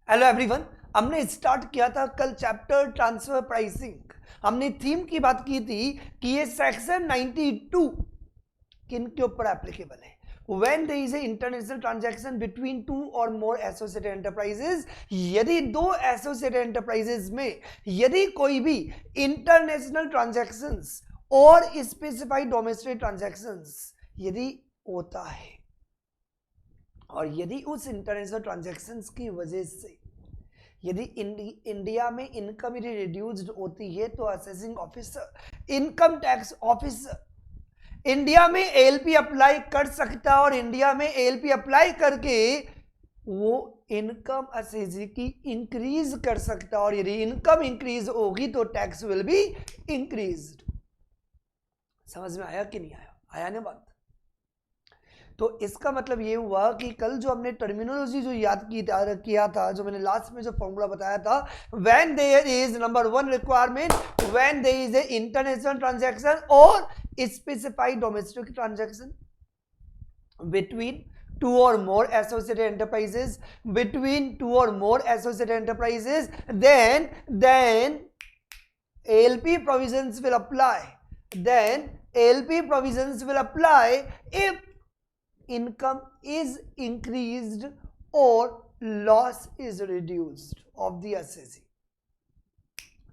Hello everyone, हमने start किया था कल चैप्टर ट्रांसफर प्राइसिंग। हमने थीम की बात की थी कि ये सेक्शन 92 किन के ऊपर एप्लीकेबल है। When there is a international transaction between two or more associated enterprises, यदि दो associated enterprises में यदि कोई भी international transactions और specified domestic transactions यदि होता है और यदि उस इंटरनेशनल ट्रांजैक्शंस की वजह से यदि इंडिया में इनकम रिड्यूस्ड होती है तो assessing officer income tax officer India में एएलपी अप्लाई कर सकता है और इंडिया में एएलपी अप्लाई करके वो इनकम असेसी की इंक्रीज कर सकता है और यदि इनकम इंक्रीज होगी तो टैक्स विल बी इंक्रीज्ड। समझ में आया कि नहीं आया? आया ना बात? तो इसका मतलब ये हुआ कि कल जो हमने टर्मिनोलॉजी जो याद किया था, जो मैंने लास्ट में जो फॉर्मूला बताया था, when there is number one requirement, when there is a international transaction or specified domestic transaction between two or more associated enterprises, between two or more associated enterprises, then ALP provisions will apply. Then ALP provisions will apply if income is increased or loss is reduced of the assessee.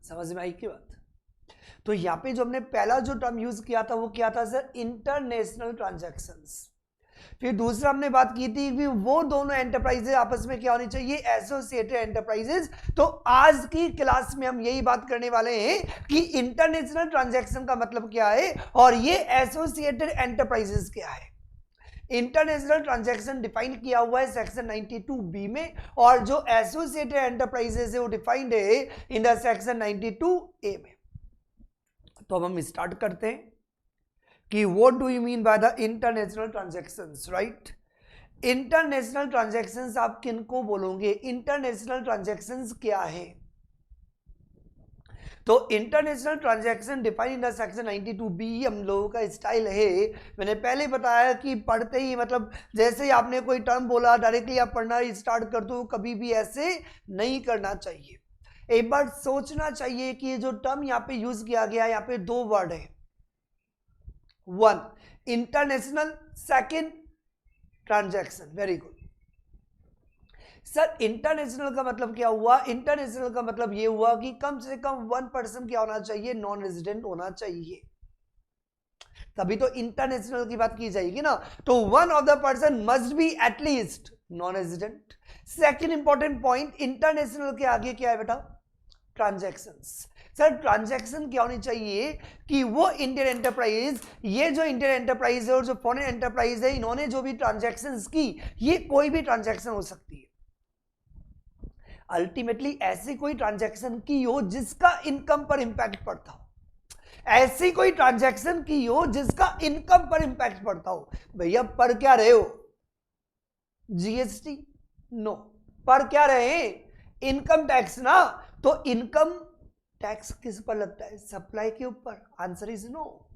समझ में आई की बात? तो यहां पे जो हमने पहला जो टर्म यूज किया था वो क्या था सर? International transactions. फिर दूसरा हमने बात की थी कि वो दोनों एंटरप्राइजेज आपस में क्या होनी चाहिए? Associated enterprises. तो आज की क्लास में हम यही बात करने वाले हैं कि इंटरनेशनल ट्रांजैक्शन का मतलब क्या है और ये एसोसिएटेड एंटरप्राइजेज क्या है। इंटरनेशनल ट्रांजैक्शन डिफाइन किया हुआ है सेक्शन 92B में और जो एसोसिएटेड एंटरप्राइजेज है वो डिफाइंड है इन द सेक्शन 92A में। तो अब हम स्टार्ट करते हैं कि what do you mean by the international transactions, right? International transactions आप किनको बोलोगे? इंटरनेशनल ट्रांजैक्शंस क्या है? तो international transaction define in the section 92B हम लोगों का स्टाइल है। मैंने पहले बताया कि पढ़ते ही मतलब जैसे ही आपने कोई टर्म बोला डायरेक्टली आप पढ़ना स्टार्ट कर दो, कभी भी ऐसे नहीं करना चाहिए। एक बार सोचना चाहिए कि ये जो टर्म यहाँ पे यूज किया गया, यहाँ पे दो वर्ड है, one international, second transaction. Very good sir. International का मतलब क्या हुआ? इंटरनेशनल का मतलब ये हुआ कि कम से कम 1% क्या होना चाहिए? नॉन रेजिडेंट होना चाहिए, तभी तो इंटरनेशनल की बात की जाएगी ना। तो one of the person must be at least non resident. Second important point, international के आगे क्या है बेटा? ट्रांजैक्शंस। सर ट्रांजैक्शन क्या होनी चाहिए कि वो इंडियन एंटरप्राइज, ये जो इंडियन एंटरप्राइज है और जो फॉरेन एंटरप्राइज है, इन्होंने जो भी ट्रांजैक्शंस की, ये कोई भी ट्रांजैक्शन हो सकती है। अल्टीमेटली ऐसी कोई ट्रांजैक्शन की हो जिसका इनकम पर इंपैक्ट पड़ता हो, ऐसी कोई ट्रांजैक्शन की हो जिसका इनकम पर इंपैक्ट पड़ता हो। भैया पर क्या रहे हो? जीएसटी? नो। पर क्या रहे? इनकम टैक्स ना। तो इनकम टैक्स किस पर लगता है? सप्लाई के ऊपर। Answer is no.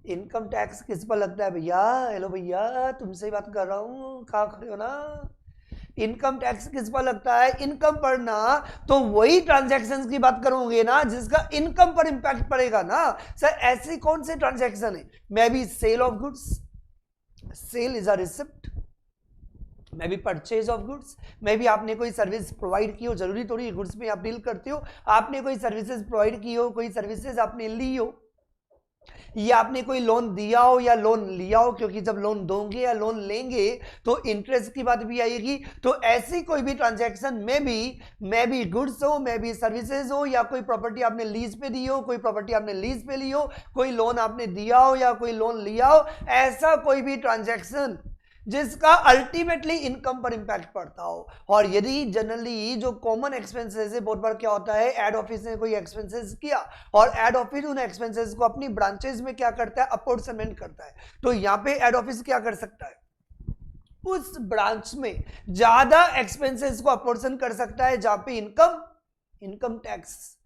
Income tax किस पर लगता है भैया? हेलो भैया, तुमसे ही बात कर रहा हूं, कहां खड़े हो ना? इनकम टैक्स किस पर लगता है? इनकम पर ना। तो वही ट्रांजैक्शंस की बात करोगे ना जिसका इनकम पर इंपैक्ट पड़ेगा ना। सर ऐसी कौन से ट्रांजैक्शन है? May be sale of goods, sale is a receipt, may be purchase of goods, may be आपने कोई सर्विस प्रोवाइड की हो, जरूरी थोड़ी गुड्स में आप डील करते हो, आपने कोई सर्विसेज प्रोवाइड की हो, कोई सर्विसेज आपने ली हो, या आपने कोई लोन दिया हो या लोन लिया हो, क्योंकि जब लोन दोगे या लोन लेंगे तो इंटरेस्ट की बात भी आएगी। तो ऐसी कोई भी ट्रांजैक्शन मे बी गुड्स हो, मे बी सर्विसेज हो, या कोई प्रॉपर्टी आपने लीज पे दी हो, कोई प्रॉपर्टी आपने लीज पे ली हो, कोई लोन आपने दिया हो या कोई लोन लिया हो, ऐसा कोई भी ट्रांजैक्शन जिसका अल्टीमेटली इनकम पर इंपैक्ट पड़ता हो। और यदि जनरली जो कॉमन एक्सपेंसेस है, बहुत बार क्या होता है, एड ऑफिस ने कोई एक्सपेंसेस किया और एड ऑफिस उन एक्सपेंसेस को अपनी ब्रांचेस में क्या करता है? अपोर्शनमेंट करता है। तो यहां पे एड ऑफिस क्या कर सकता है? उस ब्रांच में ज्यादा एक्सपेंसेस को अपोर्शन कर सकता है जहां पे इनकम टैक्स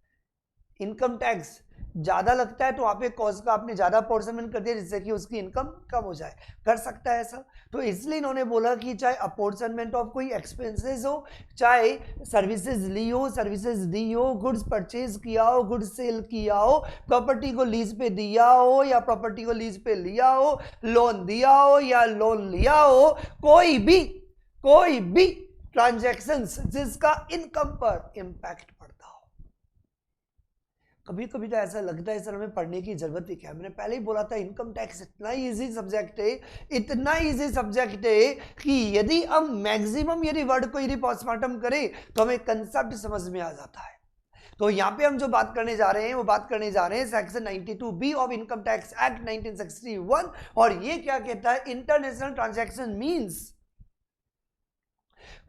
ज्यादा लगता है तो वहां पे कॉस्ट का आपने ज्यादा अपोर्शनमेंट कर दिया जिससे कि उसकी इनकम कम हो जाए, कर सकता है ऐसा। तो इसलिए इन्होंने बोला कि चाहे अपोर्शनमेंट ऑफ कोई एक्सपेंसेस हो, चाहे सर्विसेज ली हो, सर्विसेज दी हो, गुड्स परचेज किया हो, गुड्स सेल किया हो, प्रॉपर्टी को लीज पे दिया हो या प्रॉपर्टी को लीज पे लिया हो, लोन दिया हो या लोन लिया हो, कोई भी ट्रांजैक्शंस जिसका इनकम पर इंपैक्ट पड़ता हो। कभी कभी तो ऐसा लगता है सर हमें पढ़ने की जरूरत ही क्या है। मैंने पहले ही बोला था इनकम टैक्स इतना इजी सब्जेक्ट है, इतना इजी सब्जेक्ट है कि यदि हम मैक्सिमम यदि वर्ड को यदि पोस्टमार्टम करें तो हमें कंसेप्ट समझ में आ जाता है। तो यहां पे हम जो बात करने जा रहे हैं वो बात करने जा रहे हैं section 92B of income tax act 1961। और ये क्या कहता है, इंटरनेशनल ट्रांजैक्शन मींस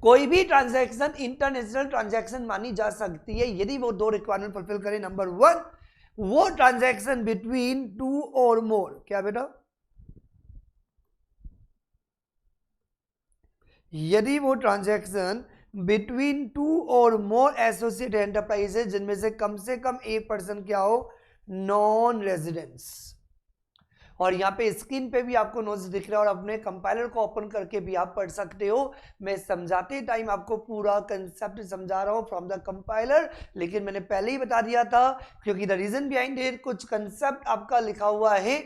कोई भी ट्रांजैक्शन इंटरनेशनल ट्रांजैक्शन मानी जा सकती है यदि वो दो रिक्वायरमेंट फुलफिल करे। नंबर 1, वो ट्रांजैक्शन बिटवीन 2 और मोर, क्या बेटा, यदि वो ट्रांजैक्शन बिटवीन 2 और मोर एसोसिएट एंटरप्राइजेज जिनमें से कम एक पर्सन क्या हो, नॉन रेजिडेंस। और यहाँ पे स्क्रीन पे भी आपको नोट्स दिख रहा है और अपने कंपाइलर को ओपन करके भी आप पढ़ सकते हो। मैं समझाते टाइम आपको पूरा कंसेप्ट समझा रहा हूँ फ्रॉम द कंपाइलर, लेकिन मैंने पहले ही बता दिया था क्योंकि द रीजन बिहाइंड इट, कुछ कंसेप्ट आपका लिखा हुआ है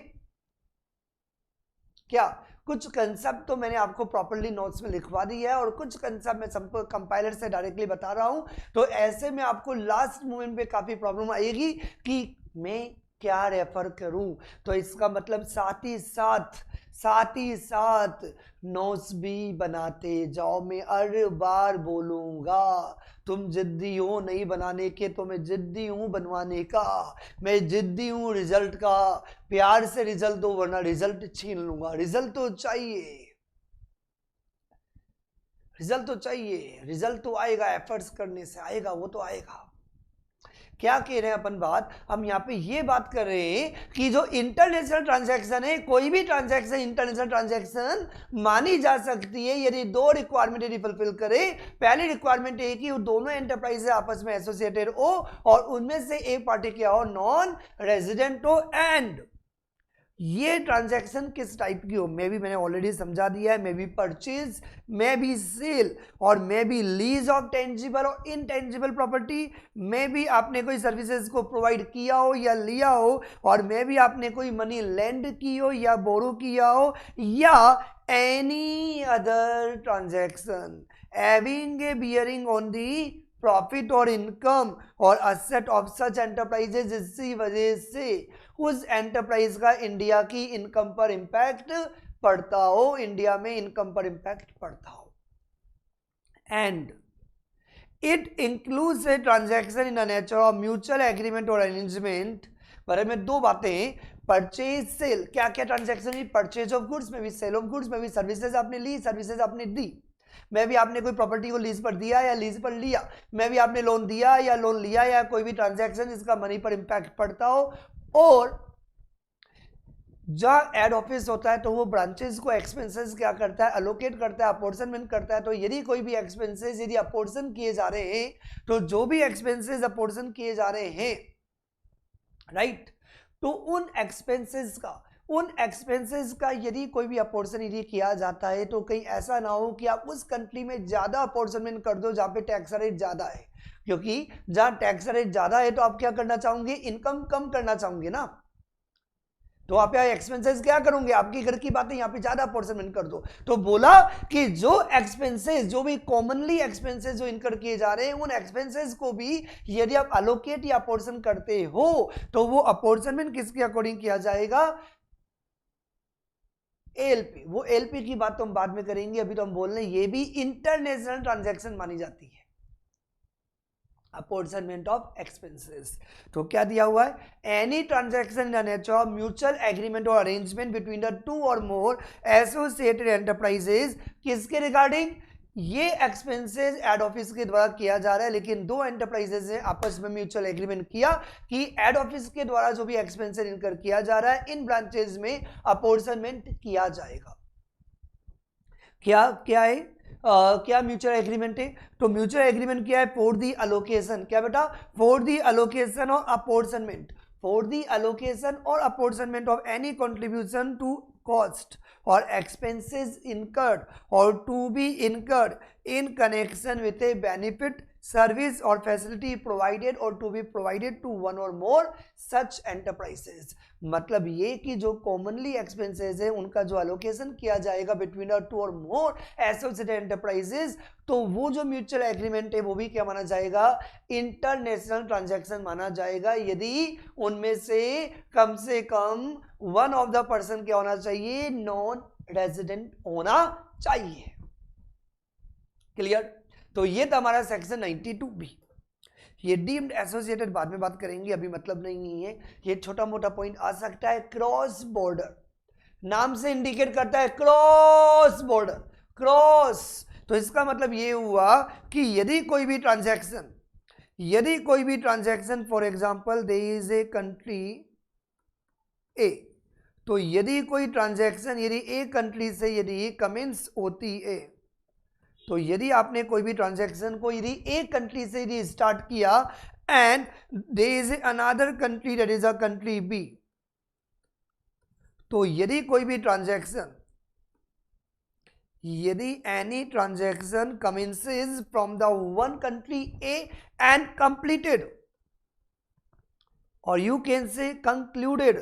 क्या, कुछ कंसेप्ट तो मैंने आपको प्रॉपर्ली नोट्स में लिखवा दिया है और कुछ कंसेप्ट मैं सबको कंपाइलर से डायरेक्टली बता रहा हूं। तो ऐसे में आपको लास्ट मोमेंट पे काफी प्रॉब्लम आएगी कि मैं क्या रेफर करूं। तो इसका मतलब साथ ही साथ नोट्स भी बनाते जाओ। मैं हर बार बोलूंगा तुम जिद्दी हो नहीं बनाने के, तो मैं जिद्दी हूं बनवाने का। मैं जिद्दी हूं रिजल्ट का, प्यार से रिजल्ट दो वरना रिजल्ट छीन लूंगा। रिजल्ट तो चाहिए, रिजल्ट तो आएगा, एफर्ट्स करने से आएगा, वो तो आएगा। क्या कह रहे हैं अपन बात, हम यहाँ पे ये बात कर रहे हैं कि जो इंटरनेशनल ट्रांजैक्शन है, कोई भी ट्रांजैक्शन इंटरनेशनल ट्रांजैक्शन मानी जा सकती है यदि दो रिक्वायरमेंट यदि फुलफिल करे। पहली रिक्वायरमेंट है कि वो दोनों एंटरप्राइज आपस में एसोसिएटेड हो और उनमें से एक पार्टी क्या हो, नॉन रेजिडेंट हो। एंड ये ट्रांजैक्शन किस टाइप की हो, मैं भी मैंने ऑलरेडी समझा दिया है, मैं भी परचेज, मैं भी सेल और मैं भी लीज ऑफ टेंजिबल और इनटेंजिबल प्रॉपर्टी, मैं भी आपने कोई सर्विसेज को प्रोवाइड किया हो या लिया हो, और मैं भी आपने कोई मनी लेंड की हो या बोरो किया हो, या any other transaction having a bearing on the profit और इनकम और असेट ऑफ सच एंटरप्राइजेज, जिसकी वजह से उस एंटरप्राइज का इंडिया की इनकम पर इंपैक्ट पड़ता हो, इंडिया में इनकम पर इंपैक्ट पड़ता हो। And it includes a transaction in the nature of mutual agreement और अरेंजमेंट। बारे में दो बातें, परचेज सेल, क्या क्या ट्रांजैक्शन है, परचेज ऑफ गुड्स में भी, सेल ऑफ गुड्स में भी, सर्विसेज आपने ली, सर्विसेज आपने दी, मैं भी आपने कोई प्रॉपर्टी को लीज पर दिया या लीज पर लिया, मैं भी आपने लोन दिया या लोन लिया, या कोई भी ट्रांजैक्शन जिसका मनी पर इंपैक्ट पड़ता हो। और जहां एड ऑफिस होता है तो वो ब्रांचेस को एक्सपेंसेस क्या करता है, अलोकेट करता है, अपोर्शनमेंट करता है। तो यदि कोई भी एक्सपेंसेस यदि अपोर्शन किए जा रहे हैं, तो जो भी एक्सपेंसेस अपोर्शन किए जा रहे हैं, राइट, तो उन एक्सपेंसेस का यदि कोई भी अपोर्शन यदि किया जाता है तो कहीं ऐसा ना हो कि आप उस कंट्री में ज्यादा अपोर्शनमेंट कर दो जहां पे टैक्स रेट ज्यादा है, क्योंकि जहां टैक्स रेट ज्यादा है तो आप क्या करना चाहोगे, इनकम कम करना चाहोगे ना, तो आप यहाँ एक्सपेंसेस क्या करोगे, आपकी घर की बातें यहाँ पे ज्यादा अपोर्शनमेंट कर दो। तो बोला कि जो एक्सपेंसेस, जो भी कॉमनली एक्सपेंसेस जो इनकर किए जा रहे हैं, उन एक्सपेंसेस को भी यदि आप अलोकेट या अपोर्शन करते हो तो वो अपोर्शनमेंट किसके अकॉर्डिंग किया जाएगा, एलपी। वो एलपी की बात तो हम बाद में करेंगे, अभी तो हम बोल रहे हैं ये भी इंटरनेशनल ट्रांजैक्शन मानी जाती है, अपॉर्चनमेंट ऑफ एक्सपेंसेस। तो क्या दिया हुआ है, any transaction in the nature of mutual agreement और अरेंजमेंट बिटवीन द टू और मोर एसोसिएटेड एंटरप्राइजेज, किसके रिगार्डिंग, ये एक्सपेंसेस एड ऑफिस के द्वारा किया जा रहा है, लेकिन दो एंटरप्राइजेज ने आपस में म्यूचुअल एग्रीमेंट किया कि एड ऑफिस के द्वारा जो भी एक्सपेंसेस इनकर किया जा रहा है, इन ब्रांचेज में अपॉर्चनमेंट किया जाएगा। क्या क्या है, क्या म्यूचुअल एग्रीमेंट है, तो म्यूचुअल एग्रीमेंट क्या है, फॉर दी अलोकेशन, क्या बेटा, फॉर दी अलोकेशन और अपॉर्चनमेंट, for the allocation or apportionment of any contribution to cost or expenses incurred or to be incurred in connection with a benefit, service or facility provided or to be provided to one or more such enterprises. मतलब ये कि जो commonly expenses है उनका जो allocation किया जाएगा between two और मोर एसोसिएटेड एंटरप्राइजेस, तो वो जो म्यूचुअल एग्रीमेंट है वो भी क्या माना जाएगा, इंटरनेशनल ट्रांजैक्शन माना जाएगा, यदि उनमें से कम वन ऑफ द पर्सन क्या होना चाहिए, नॉन रेजिडेंट होना चाहिए। क्लियर? तो ये था हमारा सेक्शन 92B। ये डीम्ड एसोसिएटेड बाद में बात करेंगे, अभी मतलब नहीं है। ये छोटा मोटा पॉइंट आ सकता है। क्रॉस बॉर्डर नाम से इंडिकेट करता है, क्रॉस बॉर्डर, क्रॉस, तो इसका मतलब ये हुआ कि यदि कोई भी transaction for example there is a country A, तो यदि कोई ट्रांजैक्शन यदि ए कंट्री से यदि कमेंस होती है, तो यदि आपने कोई भी ट्रांजैक्शन को यदि एक कंट्री से यदि स्टार्ट किया and there is another country that is a country B, तो यदि कोई भी ट्रांजैक्शन यदि any transaction commences from the one country A and completed or you can say concluded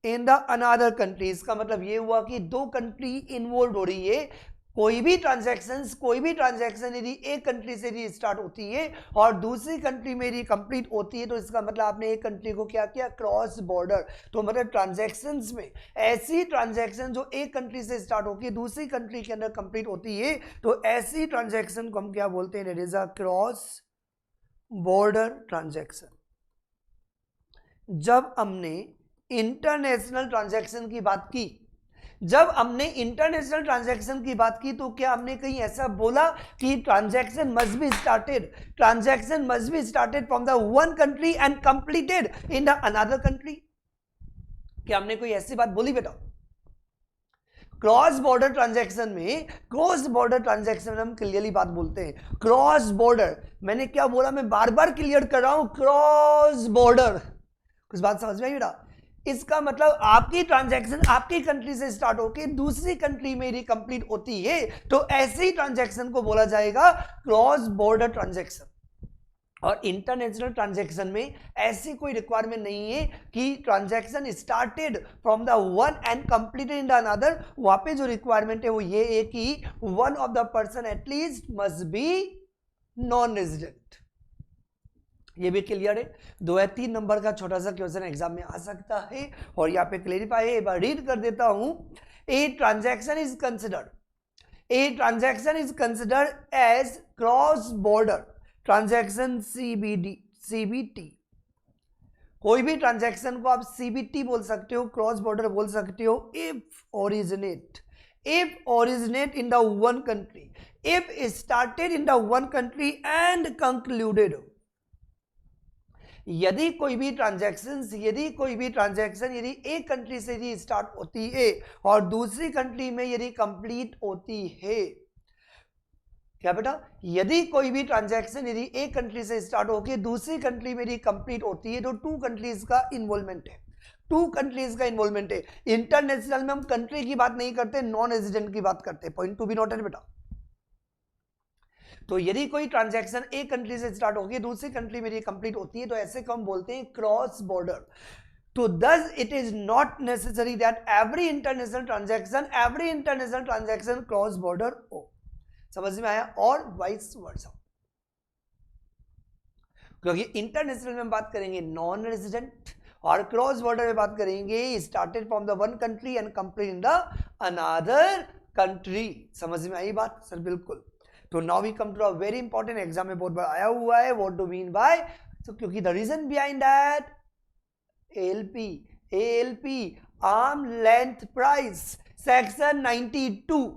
in the another country, इसका मतलब ये हुआ कि दो कंट्री इन्वॉल्व हो रही है। कोई भी ट्रांजैक्शन यदि एक कंट्री से यदि स्टार्ट होती है और दूसरी कंट्री में यदि कंप्लीट होती है, तो इसका मतलब आपने एक कंट्री को क्या किया, क्रॉस बॉर्डर। तो मतलब ट्रांजैक्शंस में ऐसी ट्रांजैक्शन जो एक कंट्री से स्टार्ट होकर दूसरी कंट्री के अंदर कंप्लीट होती है, तो ऐसी ट्रांजैक्शन को हम क्या बोलते हैं, that is a cross border transaction. जब हमने इंटरनेशनल ट्रांजैक्शन की बात की, तो क्या हमने कहीं ऐसा बोला कि transaction must be started from the one country and completed in the another country? क्या हमने कोई ऐसी बात बोली बेटा? क्रॉस बॉर्डर ट्रांजैक्शन में हम क्लियरली बात बोलते हैं, क्रॉस बॉर्डर। मैंने क्या बोला, मैं बार बार क्लियर कर रहा हूं, क्रॉस बॉर्डर। कुछ बात समझ में आई बेटा? इसका मतलब आपकी ट्रांजैक्शन आपकी कंट्री से स्टार्ट होकर दूसरी कंट्री में यदि कंप्लीट होती है, तो ऐसी ट्रांजैक्शन को बोला जाएगा क्रॉस बॉर्डर ट्रांजैक्शन। और इंटरनेशनल ट्रांजैक्शन में ऐसी कोई रिक्वायरमेंट नहीं है कि transaction started from the one and completed in the another. वहां पे जो रिक्वायरमेंट है वो ये है कि one of the person at least must be non resident. ये भी क्लियर है। 2 या 3 नंबर का छोटा सा क्वेश्चन एग्जाम में आ सकता है और यहाँ पे क्लेरिफाई है, एक बार रीड कर देता हूं। A transaction is considered as cross border transaction CBT. कोई भी ट्रांजैक्शन को आप सीबीटी बोल सकते हो, क्रॉस बॉर्डर बोल सकते हो, if originate in the one country, if started in the one country and concluded. यदि कोई भी ट्रांजैक्शन यदि एक कंट्री से यदि स्टार्ट होती है और दूसरी कंट्री में यदि कंप्लीट होती है, क्या बेटा, यदि कोई भी ट्रांजैक्शन यदि एक कंट्री से स्टार्ट होकर दूसरी कंट्री में यदि कंप्लीट होती है, तो 2 कंट्रीज का इन्वॉल्वमेंट है। इंटरनेशनल में हम कंट्री की बात नहीं करते, नॉन रेजिडेंट की बात करते हैं। पॉइंट टू बी नोटेड बेटा। तो यदि कोई ट्रांजैक्शन एक कंट्री से स्टार्ट होगी दूसरी कंट्री में कंप्लीट होती है, तो ऐसे को हम बोलते हैं क्रॉस बॉर्डर। तो thus it is not necessary that every international transaction cross border हो। समझ में आया? और वाइस वर्सा, क्योंकि इंटरनेशनल में बात करेंगे नॉन रेजिडेंट और क्रॉस बॉर्डर में बात करेंगे started from the one country and complete in the another country. समझ में आई बात सर? बिल्कुल। तो now we come to a very important, exam में बहुत बार आया हुआ है, व्हाट डू मीन बाय, तो क्योंकि the reason behind that ALP arm length price section 92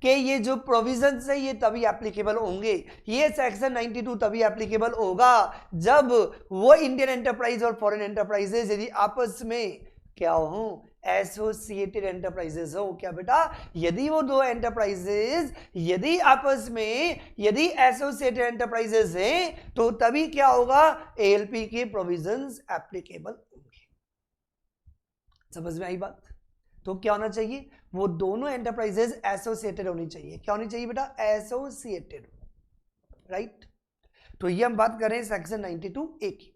के ये जो प्रोविजंस है ये तभी एप्लीकेबल होंगे। ये सेक्शन 92 तभी एप्लीकेबल होगा जब वो इंडियन एंटरप्राइज और फॉरेन एंटरप्राइजेज यदि आपस में क्या हो, एसोसिएटेड एंटरप्राइजेस हो। क्या बेटा? यदि वो 2 एंटरप्राइजेस यदि आपस में यदि एसोसिएटेड एंटरप्राइजेस हैं, तो तभी क्या होगा, एएलपी के प्रोविजंस एप्लीकेबल होंगे। समझ में आई बात? तो क्या होना चाहिए, वो दोनों एंटरप्राइजेज एसोसिएटेड होनी चाहिए। क्या होनी चाहिए बेटा? Associated, right. तो ये हम बात करें सेक्शन 92A की।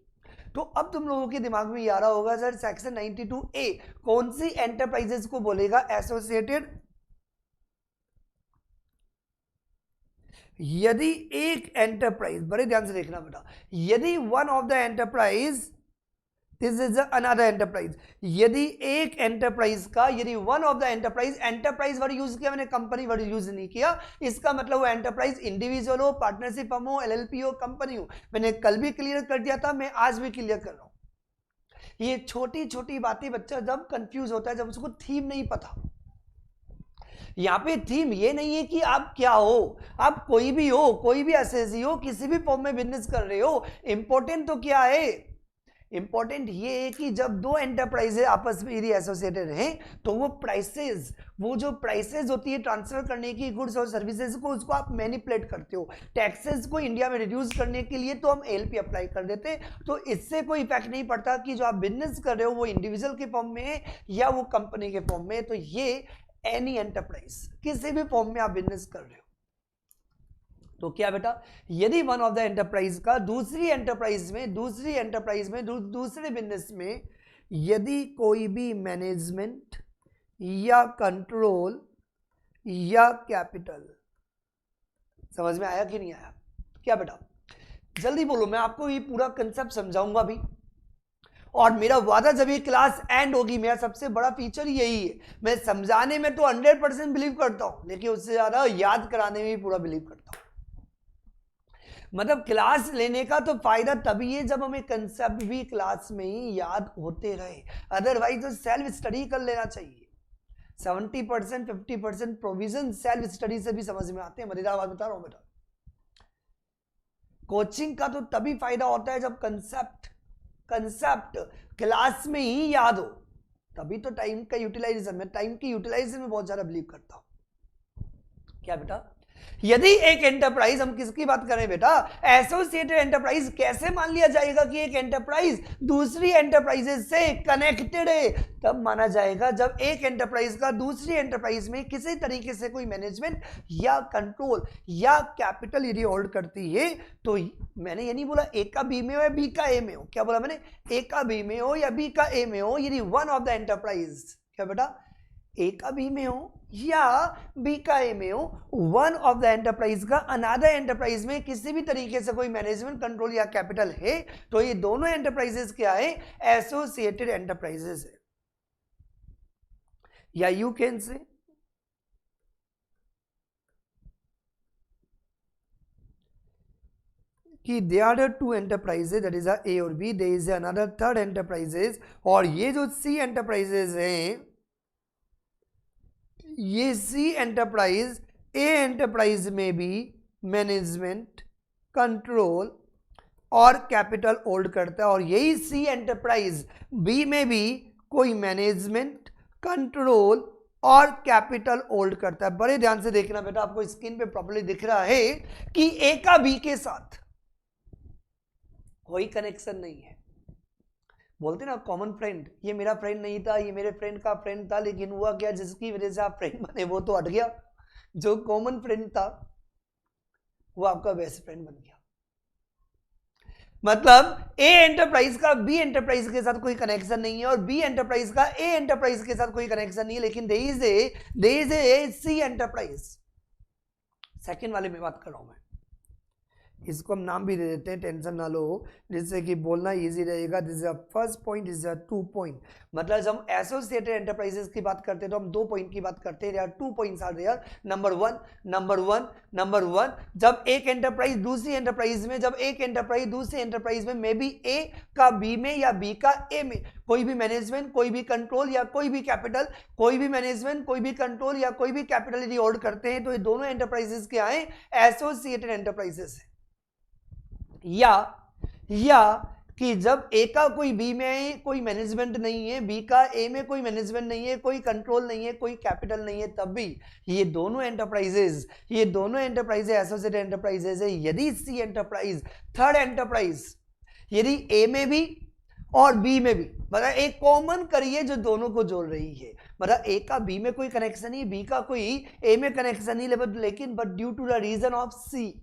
तो अब तुम लोगों के दिमाग में ये आ रहा होगा सर सेक्शन 92A कौन सी एंटरप्राइजेस को बोलेगा एसोसिएटेड? यदि एक एंटरप्राइज, बड़े ध्यान से देखना बेटा, यदि one of the enterprise, this is another enterprise, यदि एक एंटरप्राइज का, यदि one of the enterprise, enterprise word use किया मैंने, कंपनी वर्ड यूज नहीं किया, इसका मतलब वो एंटरप्राइज इंडिविजुअल हो, पार्टनरशिप फर्म हो, एलएलपी हो, कंपनी हो। मैंने कल भी क्लियर कर दिया था, मैं आज भी क्लियर कर रहा हूं। ये छोटी छोटी बातें बच्चा जब कंफ्यूज होता है, जब उसको थीम नहीं पता। यहां पे थीम ये नहीं है कि आप क्या हो, आप कोई भी हो, कोई भी एसएसजी हो, किसी भी फॉर्म में बिजनेस कर रहे हो। इंपॉर्टेंट तो क्या है, इंपॉर्टेंट ये है कि जब दो एंटरप्राइजेज आपस में यदि एसोसिएटेड हैं तो वो प्राइसेस, वो जो प्राइसेस होती है ट्रांसफर करने की गुड्स और सर्विसेज को, उसको आप मैनिपुलेट करते हो। टैक्सेस को इंडिया में रिड्यूस करने के लिए तो हम एलपी अप्लाई कर देते हैं, तो इससे कोई इफेक्ट नहीं पड़ता कि जो आप बिजनेस कर रहे हो वो इंडिविजुअल के फॉर्म में है या वो कंपनी के फॉर्म में है। तो ये एनी एंटरप्राइज, किसी भी फॉर्म में आप बिजनेस कर रहे हो। तो क्या बेटा, यदि वन ऑफ द एंटरप्राइज का दूसरी एंटरप्राइज में, दूसरे बिजनेस में यदि कोई भी मैनेजमेंट या कंट्रोल या कैपिटल, समझ में आया कि नहीं आया? क्या बेटा जल्दी बोलो, मैं आपको ये पूरा कंसेप्ट समझाऊंगा भी। और मेरा वादा, जब ये क्लास एंड होगी, मेरा सबसे बड़ा फीचर यही है, मैं समझाने में तो 100% बिलीव करता हूं, लेकिन उससे ज्यादा याद कराने में भी पूरा बिलीव करता हूं। मतलब क्लास लेने का तो फायदा तभी है जब हमें कंसेप्ट भी क्लास में ही याद होते रहे, अदरवाइज तो सेल्फ स्टडी कर लेना चाहिए। 70% 50% प्रोविजन सेल्फ स्टडी से भी समझ में आते हैं। मजेदार बात बता रहा हूं बेटा, कोचिंग का तो तभी फायदा होता है जब कंसेप्ट क्लास में ही याद हो, तभी तो टाइम का यूटिलाइजेशन, मैं टाइम की यूटिलाइजेशन में बहुत ज्यादा बिलीव करता हूं। क्या बेटा, यदि एक एंटरप्राइज, हम किसकी बात करें बेटा, एसोसिएटेड एंटरप्राइज, कैसे मान लिया जाएगा कि एक एंटरप्राइज दूसरी एंटरप्राइजेस से कनेक्टेड है? तब माना जाएगा जब एक एंटरप्राइज का दूसरी एंटरप्राइज में किसी तरीके से कोई मैनेजमेंट या कंट्रोल या कैपिटल यदि होल्ड करती है। तो मैंने ये नहीं बोला ए का बी में हो या बी का ए में हो, क्या बोला मैंने? ए का बी में हो या बी का ए में हो, यदि वन ऑफ द एंटरप्राइज, क्या बेटा, ए का बी में हो या बी का ए में हो, वन ऑफ द एंटरप्राइज का अनदर एंटरप्राइज में किसी भी तरीके से कोई मैनेजमेंट, कंट्रोल या कैपिटल है, तो ये दोनों एंटरप्राइजेस क्या है? एसोसिएटेड एंटरप्राइजेस है। या यू कैन से कि they are the two enterprises, that is A और B, there is another third enterprises, और ये जो सी एंटरप्राइजेज हैं, ये सी एंटरप्राइज ए एंटरप्राइज में भी मैनेजमेंट, कंट्रोल और कैपिटल होल्ड करता है, और यही सी एंटरप्राइज बी में भी कोई मैनेजमेंट, कंट्रोल और कैपिटल होल्ड करता है। बड़े ध्यान से देखना बेटा, आपको स्क्रीन पे प्रॉपर्ली दिख रहा है कि ए का बी के साथ कोई कनेक्शन नहीं है। बोलते ना कॉमन फ्रेंड, ये मेरा फ्रेंड नहीं था, ये मेरे फ्रेंड का फ्रेंड था, लेकिन हुआ क्या, जिसकी वजह से आप फ्रेंड बने वो तो हट गया, जो कॉमन फ्रेंड था वो आपका बेस्ट फ्रेंड बन गया। मतलब ए एंटरप्राइज का बी एंटरप्राइज के साथ कोई कनेक्शन नहीं है, और बी एंटरप्राइज का ए एंटरप्राइज के साथ कोई कनेक्शन नहीं है, लेकिन there is a C enterprise. Second वाले में बात कर रहा हूं मैं, इसको हम नाम भी दे देते हैं, टेंशन ना लो, जिससे कि बोलना इजी रहेगा। This is a first point, this is a 2 point. मतलब जब हम एसोसिएटेड एंटरप्राइजेस की बात करते हैं तो हम 2 पॉइंट की बात करते हैं। There are 2 points are there. Number one, जब एक एंटरप्राइज दूसरी एंटरप्राइज में, जब एक एंटरप्राइज दूसरी एंटरप्राइज में मे बी ए का बी में या बी का ए में कोई भी मैनेजमेंट, कोई भी कंट्रोल या कोई भी कैपिटल, कोई भी मैनेजमेंट, कोई भी कंट्रोल या कोई भी कैपिटल यदि होल्ड करते हैं, तो ये दोनों एंटरप्राइजेस क्या है? एसोसिएटेड एंटरप्राइजेस है। या कि जब ए का कोई बी में कोई मैनेजमेंट नहीं है, बी का ए में कोई मैनेजमेंट नहीं है, कोई कंट्रोल नहीं है, कोई कैपिटल नहीं है, तब भी ये दोनों एंटरप्राइजेज एसोसिएटेड एंटरप्राइजेज है। यदि सी एंटरप्राइज, थर्ड एंटरप्राइज, यदि ए में भी और बी में भी, मतलब एक कॉमन करिए जो दोनों को जोड़ रही है, मतलब ए का बी में कोई कनेक्शन नहीं, बी का कोई ए में कनेक्शन नहीं, लेकिन but due to the reason of C,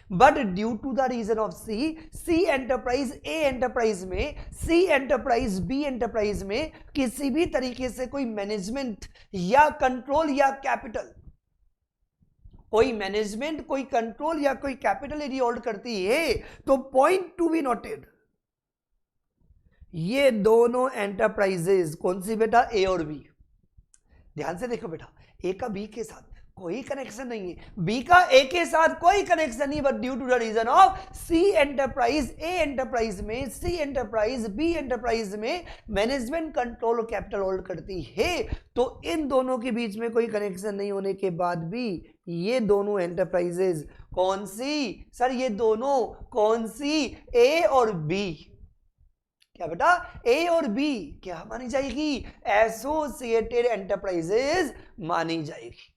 but due to the reason of C enterprise A enterprise में, सी एंटरप्राइज बी एंटरप्राइज में किसी भी तरीके से कोई मैनेजमेंट या कंट्रोल या कैपिटल, कोई मैनेजमेंट, कोई कंट्रोल या कोई कैपिटल यदि होल्ड करती है तो पॉइंट टू बी नोटेड, ये दोनों एंटरप्राइजेस कौन सी बेटा, ए और बी, ध्यान से देखो बेटा, ए का बी के साथ कोई कनेक्शन नहीं है, बी का ए के साथ कोई कनेक्शन नहीं, but due to the reason of C enterprise A enterprise में, सी एंटरप्राइज बी एंटरप्राइज में मैनेजमेंट कंट्रोल और कैपिटल होल्ड करती है, तो इन दोनों के बीच में कोई कनेक्शन नहीं होने के बाद भी ये दोनों एंटरप्राइजेस कौन सी सर, ये दोनों कौन सी, ए और बी, क्या बेटा, ए और बी क्या मानी जाएगी, एसोसिएटेड एंटरप्राइजेस मानी जाएगी।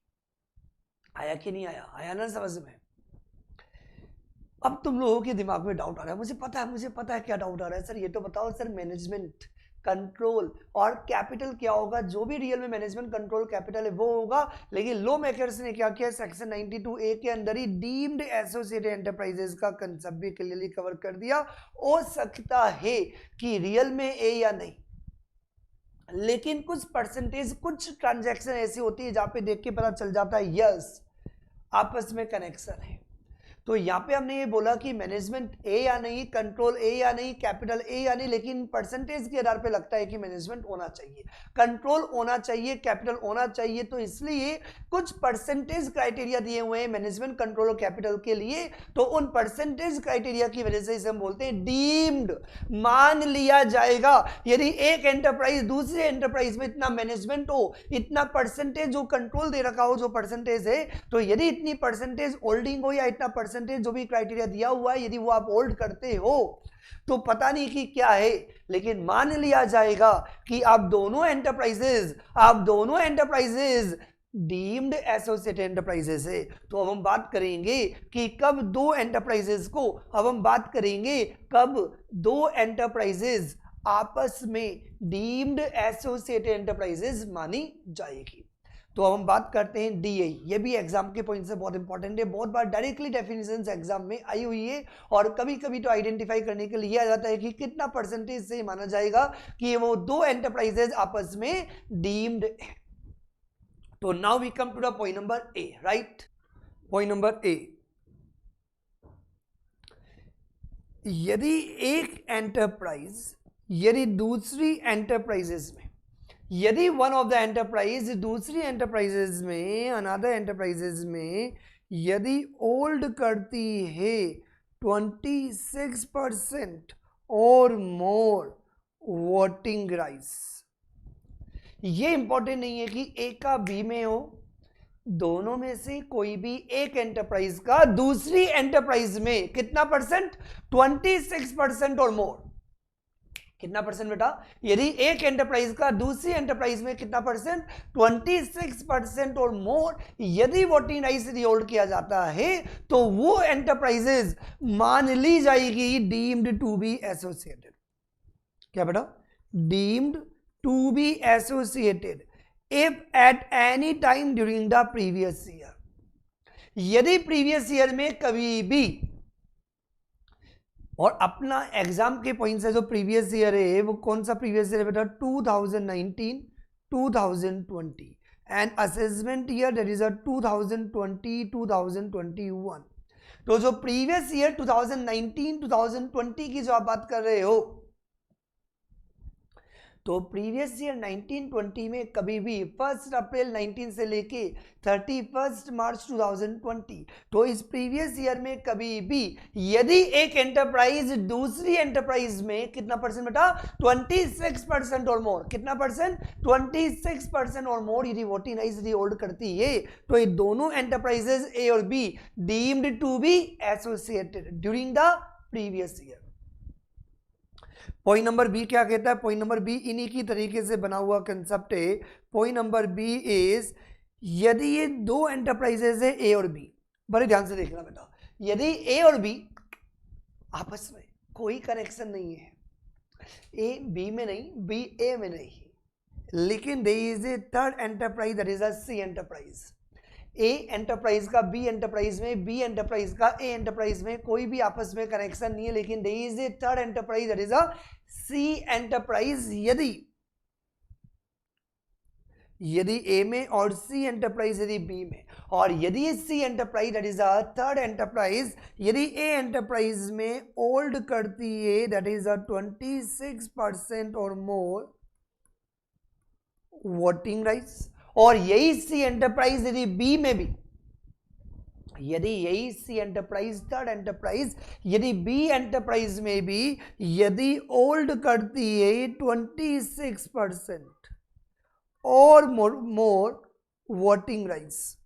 आया कि नहीं आया, आया ना समझ में। अब तुम लोगों के दिमाग में डाउट आ रहा है, मुझे पता है क्या डाउट आ रहा है सर, ये तो बताओ सर, मैनेजमेंट कंट्रोल और कैपिटल क्या होगा, जो भी रियल में मैनेजमेंट कंट्रोल कैपिटल है वो होगा, लेकिन लॉ मेकर्स ने क्या किया, सेक्शन 92A के अंदर ही डीम्ड एसोसिएटेड एंटरप्राइजेस का कंसेप्ट भी क्लियरली कवर कर दिया। हो सकता है कि रियल में ए या नहीं, लेकिन कुछ परसेंटेज, कुछ ट्रांजैक्शन ऐसी होती है जहां पे देख के पता चल जाता है यस आपस में कनेक्शन है। तो यहाँ पे हमने ये बोला कि मैनेजमेंट ए या नहीं, कंट्रोल ए या नहीं, कैपिटल ए या नहीं, लेकिन परसेंटेज के आधार पे लगता है कि मैनेजमेंट होना चाहिए, कंट्रोल होना चाहिए, कैपिटल होना चाहिए, तो इसलिए कुछ परसेंटेज क्राइटेरिया दिए हुए हैं मैनेजमेंट, कंट्रोल और कैपिटल के लिए, तो उन परसेंटेज क्राइटेरिया की वजह से इसे हम बोलते हैं डीम्ड, मान लिया जाएगा यदि एक एंटरप्राइज दूसरे एंटरप्राइज में इतना मैनेजमेंट हो, इतना परसेंटेज जो कंट्रोल दे रखा हो, जो परसेंटेज है, तो यदि इतनी परसेंटेज होल्डिंग हो या इतना परसेंटेज जो भी क्राइटेरिया दिया हुआ है यदि वो आप होल्ड करते हो, तो पता नहीं कि क्या है, लेकिन मान लिया जाएगा कि आप दोनों एंटरप्राइजेज डीम्ड एसोसिएटेड एंटरप्राइजेस है। तो अब हम बात करेंगे कि कब दो एंटरप्राइजेस आपस में डीम्ड एसोसिएटेड एंटरप्राइजेस मानी जाएगी। तो अब हम बात करते हैं डीए, ये भी एग्जाम के पॉइंट से बहुत इंपॉर्टेंट है, बहुत बार डायरेक्टली डेफिनेशंस एग्जाम में आई हुई है, और कभी कभी तो आइडेंटिफाई करने के लिए आ जाता है कि कितना परसेंटेज से माना जाएगा कि वो दो एंटरप्राइजेज आपस में डीम्ड है। तो now we come to the point number A, right. Point number A, यदि एक एंटरप्राइज यदि दूसरी एंटरप्राइजेस में, यदि वन ऑफ द एंटरप्राइज दूसरी एंटरप्राइजेस में, अनदर एंटरप्राइजेस में यदि होल्ड करती है 26% और मोर वोटिंग राइट्स, ये इंपॉर्टेंट नहीं है कि ए का बी में हो, दोनों में से कोई भी एक एंटरप्राइज का दूसरी एंटरप्राइज में कितना परसेंट, 26% और मोर, कितना परसेंट बेटा, यदि एक एंटरप्राइज का दूसरी एंटरप्राइज में कितना परसेंट, 26% और मोर, यदि वोटिंग राइट्स होल्ड किया जाता है तो वो एंटरप्राइजेज मान ली जाएगी डीम्ड टू बी एसोसिएटेड। क्या बेटा, deemed to be associated if at any time during the previous year, यदि प्रीवियस ईयर में कभी भी, और अपना एग्जाम के पॉइंट से जो प्रीवियस ईयर है वो कौन सा प्रीवियस ईयर है बेटा, 2019 2020 and assessment year that is 2020 2021। तो जो प्रीवियस ईयर 2019 2020 की जो आप बात कर रहे हो, तो प्रीवियस ईयर 1920 में कभी भी 1 अप्रैल 19 से लेके 31 मार्च 2020, तो इस प्रीवियस ईयर में कभी भी यदि एक एंटरप्राइज दूसरी एंटरप्राइज में कितना परसेंट बेटा, 26% और मोर, कितना परसेंट, 26% और मोर यदि वोटिंग राइट्स यदि होल्ड करती है, तो ये दोनों एंटरप्राइजेस ए और B deemed to be associated during the previous year. Point number B क्या कहता है, पॉइंट नंबर बी इन्हीं की तरीके से बना हुआ कंसेप्ट है। पॉइंट नंबर बी इज, यदि ये दो एंटरप्राइजेस है ए और बी, बड़े ध्यान से देखना बेटा, यदि ए और बी आपस में कोई कनेक्शन नहीं है, ए बी में नहीं, बी ए में नहीं, लेकिन there is a third enterprise that is a C enterprise. A enterprise का बी एंटरप्राइज में, बी एंटरप्राइज का ए एंटरप्राइज में कोई भी आपस में कनेक्शन नहीं है, लेकिन there is a third enterprise that is a C enterprise. यदि ए में और सी एंटरप्राइज यदि बी में, और यदि C enterprise that is a third enterprise यदि ए एंटरप्राइज में होल्ड करती है दैट इज अ 26% और मोर वोटिंग राइट्स, और यही सी एंटरप्राइज यदि बी में भी, यदि यही सी एंटरप्राइज थर्ड एंटरप्राइज यदि बी एंटरप्राइज में भी यदि होल्ड करती है 26% और मोर वोटिंग राइट्स,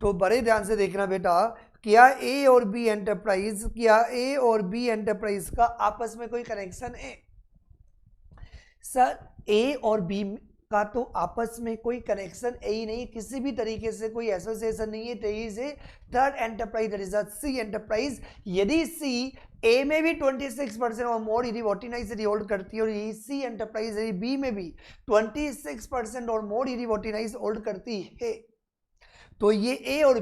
तो बड़े ध्यान से देखना बेटा, क्या ए और बी एंटरप्राइज, क्या ए और बी एंटरप्राइज का आपस में कोई कनेक्शन है? सर ए और बी का तो आपस में कोई कनेक्शन है ही नहीं, किसी भी तरीके से कोई एसोसिएशन नहीं है। Third enterprise that is a C enterprise, यदि सी ए में भी 26% और मोर यदि वोटिनाइज यदि होल्ड करती है, और यही सी एंटरप्राइज यदि बी में भी 26% और मोर यदि वोटिनाइज होल्ड करती है, तो ये ए और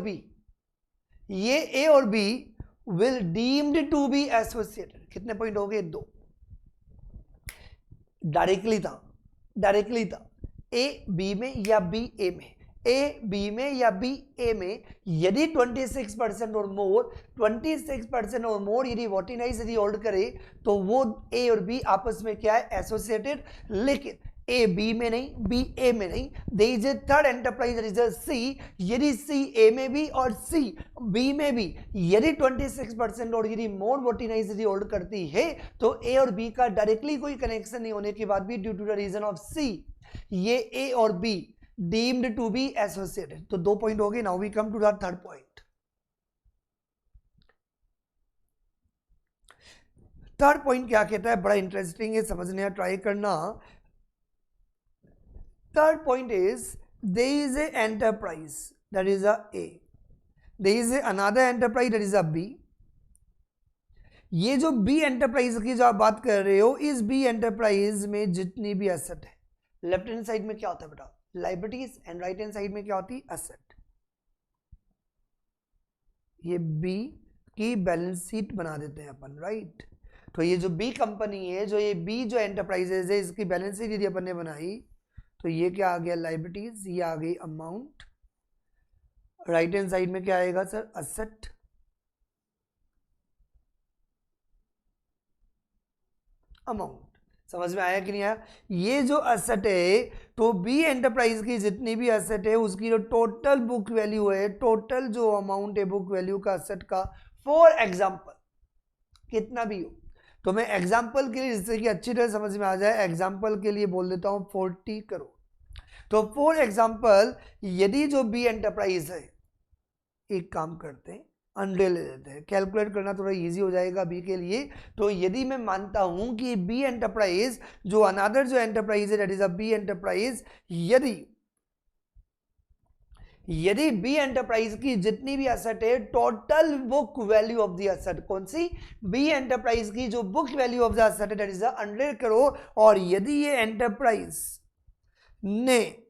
B will deemed to be associated. कितने पॉइंट हो गए? 2। डायरेक्टली था ए बी में या बी ए में, ए बी में या बी ए में यदि 26% और मोर यदि वोटिनाइज यदि होल्ड करे, तो वो ए और बी आपस में क्या है? एसोसिएटेड। लेकिन ए बी में नहीं, बी ए में नहीं, there is a third enterprise that is a C, यदि सी ए में भी और सी बी में भी यदि 26% और यदि मोर वोटिनाइज यदि होल्ड करती है, तो ए और बी का डायरेक्टली कोई कनेक्शन नहीं होने के बाद भी due to the reason of C, ये ए और B deemed to be associated. तो 2 पॉइंट हो गए। Now we come to the third point. Third point क्या कहता है? बड़ा इंटरेस्टिंग है, समझने का ट्राई करना। Third point is there is a enterprise that is a A, there is a another enterprise that is a B. ये जो बी एंटरप्राइज की जो आप बात कर रहे हो, इस बी एंटरप्राइज में जितनी भी एसेट है, लेफ्ट हैंड साइड में क्या होता है बेटा? Liabilities, and right hand side में क्या होती है? एसेट। ये बी की बैलेंस शीट बना देते हैं अपन, राइट? तो ये जो बी कंपनी है, जो ये बी जो एंटरप्राइजेज है, इसकी बैलेंस शीट यदि अपन ने बनाई, तो ये क्या आ गया? लायबिलिटीज, ये आ गई अमाउंट। राइट हैंड साइड में क्या आएगा सर? एसेट। अमाउंट। समझ में आया कि नहीं आया? ये जो एसेट है, तो बी एंटरप्राइज की जितनी भी एसेट है उसकी जो टोटल बुक वैल्यू है, टोटल जो अमाउंट है बुक वैल्यू का एसेट का, फॉर एग्जांपल कितना भी हो, तो मैं एग्जांपल के लिए, जिससे कि अच्छी तरह समझ में आ जाए, एग्जांपल के लिए बोल देता हूं 40 करोड़। तो फॉर एग्जांपल यदि जो बी एंटरप्राइज है, एक काम करते हैं, 100 ले लेते हैं, कैलकुलेट करना थोड़ा इजी हो जाएगा बी के लिए। तो यदि मैं मानता हूं कि बी एंटरप्राइज जो अनदर जो एंटरप्राइज है that is a B enterprise, यदि बी एंटरप्राइज की जितनी भी एसेट है, total book value of the asset, कौन सी? बी एंटरप्राइज की जो book value of the asset है दैट इज 100 करोड़, और यदि ये एंटरप्राइज ने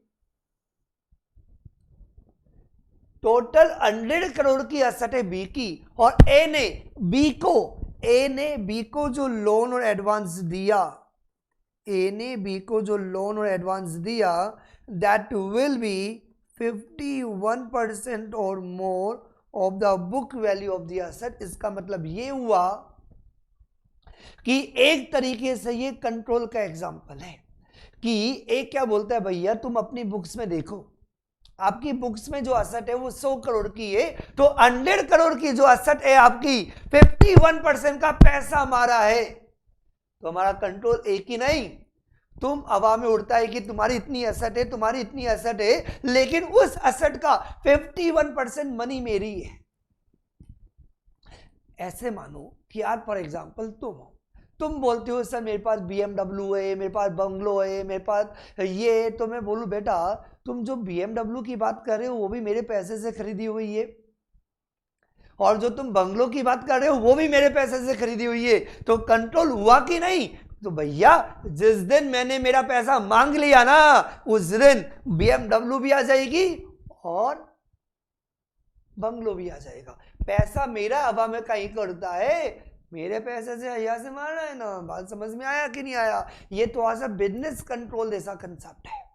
टोटल 100 करोड़ की एसेट है बी की, और ए ने बी को जो लोन और एडवांस दिया, ए ने बी को जो लोन और एडवांस दिया, दैट विल बी 51% और more of the book value of the asset. इसका मतलब ये हुआ कि एक तरीके से ये कंट्रोल का एग्जांपल है कि एक क्या बोलता है, भैया तुम अपनी बुक्स में देखो, आपकी बुक्स में जो एसेट है वो 100 करोड़ की है, तो 100 करोड़ की जो एसेट है आपकी, 51% का पैसा हमारा है। तो हमारा कंट्रोल एक ही नहीं, तुम हवा में उड़ता है कि तुम्हारी इतनी एसेट है, तुम्हारी इतनी एसेट है, लेकिन उस एसेट का 51% मनी मेरी है। ऐसे मानो कि यार फॉर एग्जांपल तुम बोलते हो सर मेरे पास BMW है, मेरे पास बंगलो है, मेरे पास ये है, तो मैं बोलूं बेटा तुम जो BMW की बात कर रहे हो वो भी मेरे पैसे से खरीदी हुई है, और जो तुम बंगलो की बात कर रहे हो वो भी मेरे पैसे से खरीदी हुई है। तो कंट्रोल हुआ कि नहीं? तो भैया जिस दिन मैंने मेरा पैसा मांग लिया ना उस दिन BMW भी आ जाएगी और बंगलो भी आ जाएगा। पैसा मेरा हवा में कहीं करता है, मेरे पैसे से हया से मार रहा है ना। बात समझ में आया कि नहीं आया? ये तो ऐसा बिजनेस कंट्रोल जैसा कंसेप्ट है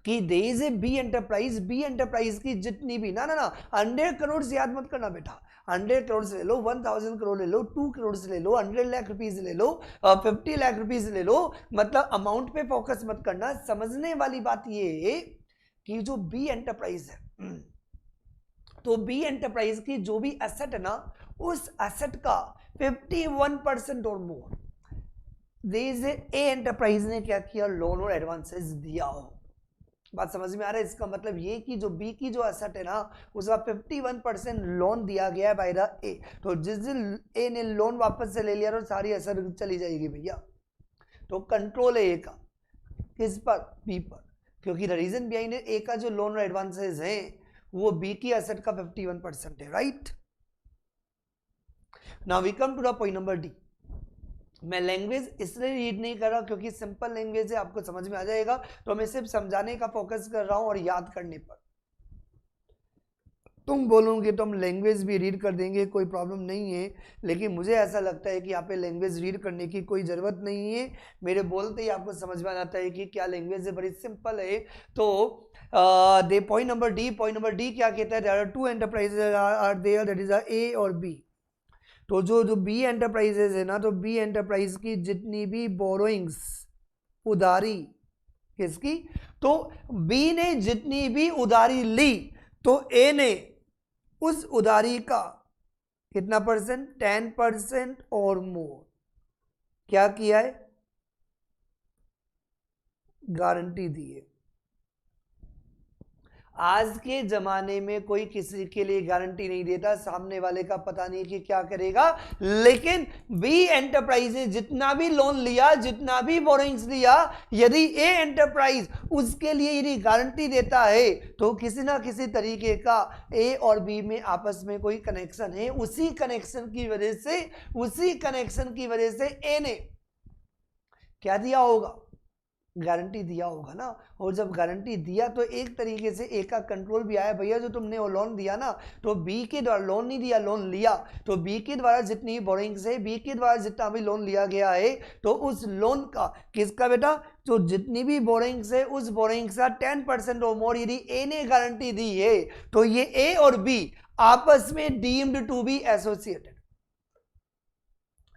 कि there is a B enterprise की जितनी भी ना 100 करोड़ से याद मत करना बेटा, 100 करोड़ से ले लो, 1000 करोड़ ले लो, 2 करोड़ से ले लो, 100 लाख रुपीज ले लो, 50 लाख रुपीज ले लो, मतलब अमाउंट पे फोकस मत करना। समझने वाली बात ये है कि जो बी एंटरप्राइज है, तो बी एंटरप्राइज की जो भी एसेट है ना, उस एसेट का 51% और मोर ए एंटरप्राइज ने क्या किया, लोन और एडवांसेस दिया हो। बात समझ में आ रहा है? इसका मतलब ये कि जो बी की जो एसेट है ना उसका 51% लोन दिया गया है बाय द ए। तो जिस दिन ए ने लोन वापस से ले लिया तो सारी एसेट चली जाएगी भैया। तो कंट्रोल है ए का किस पर, बी पर, क्योंकि द रीजन बिहाइंड ए का जो लोन और एडवांसेस है वो बी की एसेट का 51% है, right. Now we come to the point number D. मैं लैंग्वेज इसलिए रीड नहीं कर रहा क्योंकि सिंपल लैंग्वेज है, आपको समझ में आ जाएगा, तो मैं सिर्फ समझाने का फोकस कर रहा हूं और याद करने पर। तुम बोलोगे तो हम लैंग्वेज भी रीड कर देंगे, कोई प्रॉब्लम नहीं है, लेकिन मुझे ऐसा लगता है कि यहाँ पे लैंग्वेज रीड करने की कोई ज़रूरत नहीं है। मेरे बोलते ही आपको समझ में आ जाता है कि क्या लैंग्वेज है, बड़ी सिंपल है। तो दे पॉइंट नंबर डी क्या कहता है, there are two enterprises are there, that is A और बी। तो जो बी एंटरप्राइजेज है ना, तो बी एंटरप्राइज की जितनी भी बोरोइंग्स, उधारी किसकी, तो बी ने जितनी भी उधारी ली तो ए ने उस उधारी का कितना परसेंट, 10% और मोर क्या किया है, गारंटी दी है। आज के जमाने में कोई किसी के लिए गारंटी नहीं देता, सामने वाले का पता नहीं कि क्या करेगा, लेकिन बी एंटरप्राइज ने जितना भी लोन लिया, जितना भी बोरिंग्स लिया, यदि ए एंटरप्राइज उसके लिए यदि गारंटी देता है तो किसी ना किसी तरीके का ए और बी में आपस में कोई कनेक्शन है। उसी कनेक्शन की वजह से ए ने क्या दिया होगा, गारंटी दिया होगा ना। और जब गारंटी दिया तो एक तरीके से ए का कंट्रोल भी आया, भैया जो तुमने वो लोन दिया ना, तो बी के द्वारा लोन नहीं दिया, लोन लिया, तो बी के द्वारा जितनी बोरिंग्स है, बी के द्वारा जितना भी लोन लिया गया है, तो उस लोन का किसका बेटा, तो जितनी भी बोरिंग्स है उस बोरिंग्स का 10% और मोर यदि ए ने गारंटी दी है तो ये ए और बी आपस में डीम्ड टू बी एसोसिएटेड।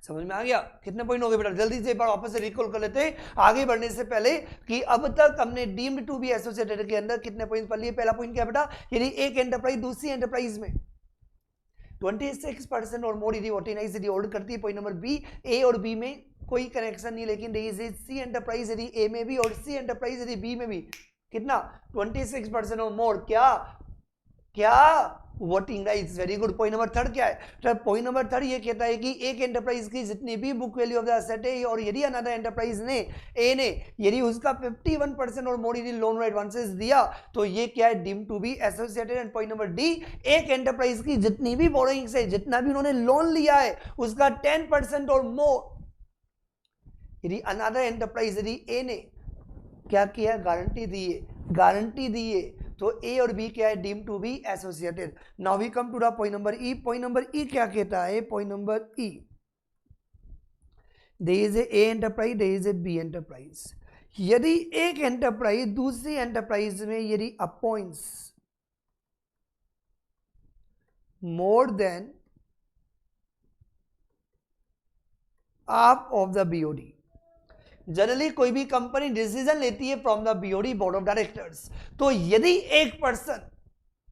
समझ में आ गया? कितने पॉइंट हो गए बेटा, जल्दी से एक बार वापस से रिकॉल कर लेते हैं आगे बढ़ने से पहले कि अब तक हमने डीम्ड टू बी एसोसिएटेड के अंदर कितने पॉइंट पढ़ लिए। पहला पॉइंट क्या बेटा, यदि एक एंटरप्राइज दूसरी एंटरप्राइज में 26% और मोर यदि ऑर्गेनाइज यदि होल्ड करती है। पॉइंट नंबर बी, ए और बी में कोई कनेक्शन नहीं, लेकिन सी एंटरप्राइज यदि ए में भी और सी एंटरप्राइज यदि बी में भी कितना 26% और मोर क्या voting rights. Very good. Point number third क्या है, तो पॉइंट नंबर थर्ड ये कहता है कि एक एंटरप्राइज की जितनी भी book value of the asset है और यदि अनदर एंटरप्राइज ने ए ने यदि उसका 51% और मोर यदि लोन और एडवांसेस दिया तो ये क्या है, deem to be associated. And point number D, एक एंटरप्राइज की जितनी भी बोरोइंग्स है, जितना भी उन्होंने लोन लिया है उसका 10% और मोर यदि अनदर एंटरप्राइज यदि ए ने क्या किया, गारंटी दी है तो ए और बी क्या है, deem to be associated. Now we come to the point number E. Point number E क्या कहता है, point number E, there is a enterprise, there is a B enterprise. यदि एक एंटरप्राइज दूसरी एंटरप्राइज में यदि appoints more than half of the BOD, generally कोई भी कंपनी डिसीजन लेती है from the BOD, board of directors. तो यदि एक पर्सन,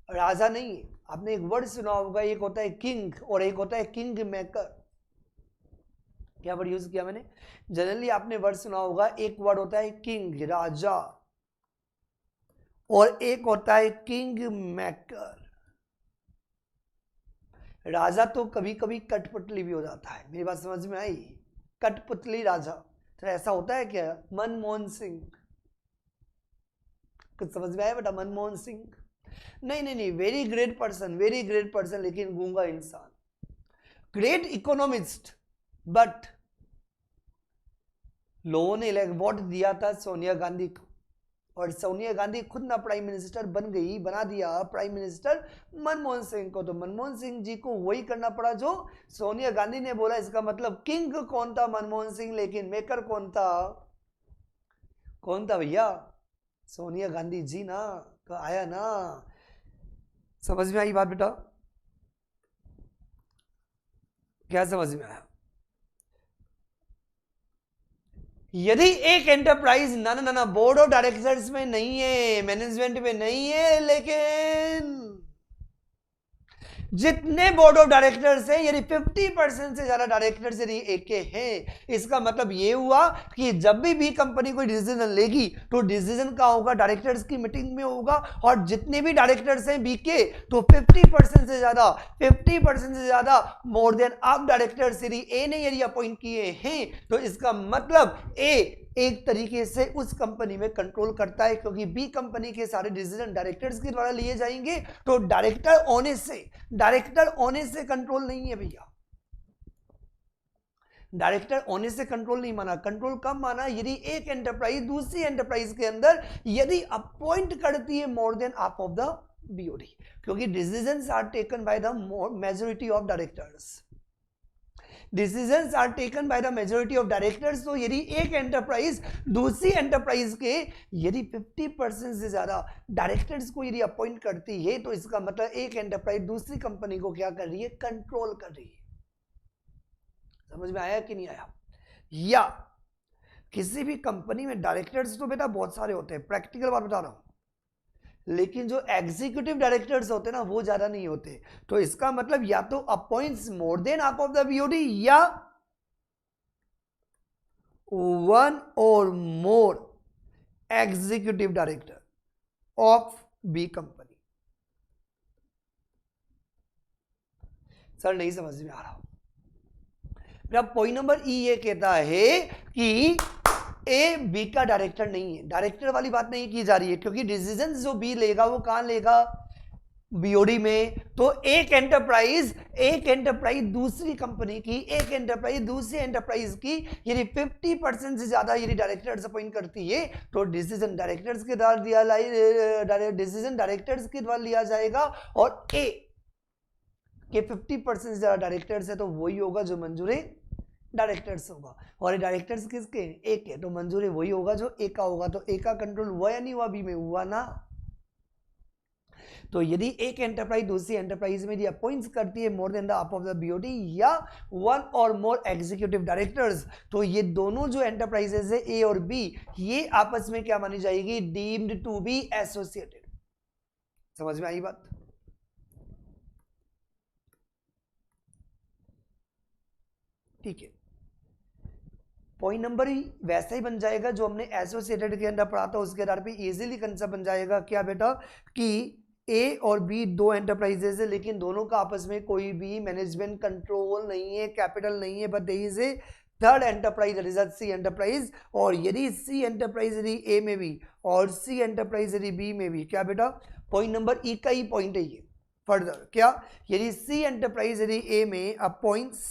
राजा नहीं है, आपने एक वर्ड सुना होगा, एक होता है किंग और एक होता है किंग मेकर। क्या वर्ड यूज किया मैंने, जनरली आपने वर्ड सुना होगा, एक वर्ड होता है किंग राजा और एक होता है किंग मेकर। राजा तो कभी कभी कठपुतली भी हो जाता है, मेरी बात समझ में आई, कठपुतली राजा। तो ऐसा होता है क्या, मनमोहन सिंह, कुछ समझ में आया बेटा, मनमोहन सिंह नहीं, वेरी ग्रेट पर्सन लेकिन गूंगा इंसान, ग्रेट इकोनॉमिस्ट बट लोगों ने वोट दिया था सोनिया गांधी को, और सोनिया गांधी खुद ना प्राइम मिनिस्टर बन गई, बना दिया प्राइम मिनिस्टर मनमोहन सिंह को। तो मनमोहन सिंह जी को वही करना पड़ा जो सोनिया गांधी ने बोला। इसका मतलब किंग कौन था? मनमोहन सिंह, लेकिन मेकर कौन था? कौन था भैया? सोनिया गांधी जी ना। तो आया ना, समझ में आई बात बेटा? क्या समझ में आया? यदि एक एंटरप्राइज ना ना ना बोर्ड ऑफ डायरेक्टर्स में नहीं है, मैनेजमेंट में नहीं है, लेकिन जितने बोर्ड ऑफ डायरेक्टर्स हैं, यदि 50% से ज्यादा डायरेक्टर्स यदि एक के हैं, इसका मतलब ये हुआ कि जब भी कंपनी कोई डिसीजन लेगी तो डिसीजन का होगा डायरेक्टर्स की मीटिंग में होगा। और जितने भी डायरेक्टर्स हैं बी के, तो 50% से ज्यादा मोर देन आप डायरेक्टर्स यदि ए ने यदि अपॉइंट किए हैं, तो इसका मतलब ए एक तरीके से उस कंपनी में कंट्रोल करता है, क्योंकि बी कंपनी के सारे डिसीजन डायरेक्टर्स के द्वारा लिए जाएंगे। तो डायरेक्टर होने से कंट्रोल नहीं है भैया। डायरेक्टर होने से कंट्रोल नहीं माना। कंट्रोल कब माना? यदि एक एंटरप्राइज दूसरी एंटरप्राइज के अंदर यदि अपॉइंट करती है more than half of the BOD, क्योंकि decisions are taken by the majority of directors. Decisions are taken by the majority of directors. तो यदि एक एंटरप्राइज दूसरी एंटरप्राइज के यदि 50% से ज्यादा डायरेक्टर्स को यदि अपॉइंट करती है, तो इसका मतलब एक एंटरप्राइज दूसरी कंपनी को क्या कर रही है? कंट्रोल कर रही है। समझ में आया कि नहीं आया? या किसी भी कंपनी में डायरेक्टर्स तो बेटा बहुत सारे होते हैं, प्रैक्टिकल बात बता रहा हूं, लेकिन जो एग्जीक्यूटिव डायरेक्टर्स होते हैं ना, वो ज्यादा नहीं होते। तो इसका मतलब या तो appoints more than half of the BOD, या one or more executive director of B company. Sir नहीं समझ में आ रहा। मेरा पॉइंट नंबर ई ये कहता है कि ए बी का डायरेक्टर नहीं है। डायरेक्टर वाली बात नहीं की जा रही है, क्योंकि डिसीजन जो बी लेगा वो कहां लेगा? बीओडी में। तो एक एंटरप्राइज दूसरी कंपनी की, एक एंटरप्राइज दूसरी एंटरप्राइज की यदि 50% से ज्यादा यदि डायरेक्टर्स अपॉइंट करती है, तो डिसीजन डायरेक्टर्स के द्वारा लिया जाएगा। और ए के 50% से ज्यादा डायरेक्टर्स है, तो वही होगा जो मंजूरी डायरेक्टर्स होगा। और डायरेक्टर्स किसके? एक है, तो मंजूरी वही होगा जो ए का होगा। तो ए का कंट्रोल हुआ या नहीं हुआ? बी में हुआ ना। तो यदि एक एंटरप्राइज दूसरी एंटरप्राइज में यदि अपॉइंट्स करती है more then the half of the BOD या one or more executive directors, तो ये दोनों जो एंटरप्राइजेस है ए और बी, ये आपस में क्या मानी जाएगी? Deemed to be associated. समझ में आई बात? ठीक है। पॉइंट नंबर ही वैसा ही बन जाएगा जो हमने एसोसिएटेड के अंदर पढ़ा था, उसके आधार पे इजीली कंसेप्ट बन जाएगा। क्या बेटा? कि ए और बी दो एंटरप्राइजेस है, लेकिन दोनों का आपस में कोई भी मैनेजमेंट कंट्रोल नहीं है, कैपिटल नहीं है, but there is a third enterprise, that is C enterprise. और यदि सी एंटरप्राइज यदि ए में भी और सी एंटरप्राइज यदि बी में भी, क्या बेटा? पॉइंट नंबर ई का ही पॉइंट है ये। फर्दर क्या? यदि सी एंटरप्राइज यदि ए में appoints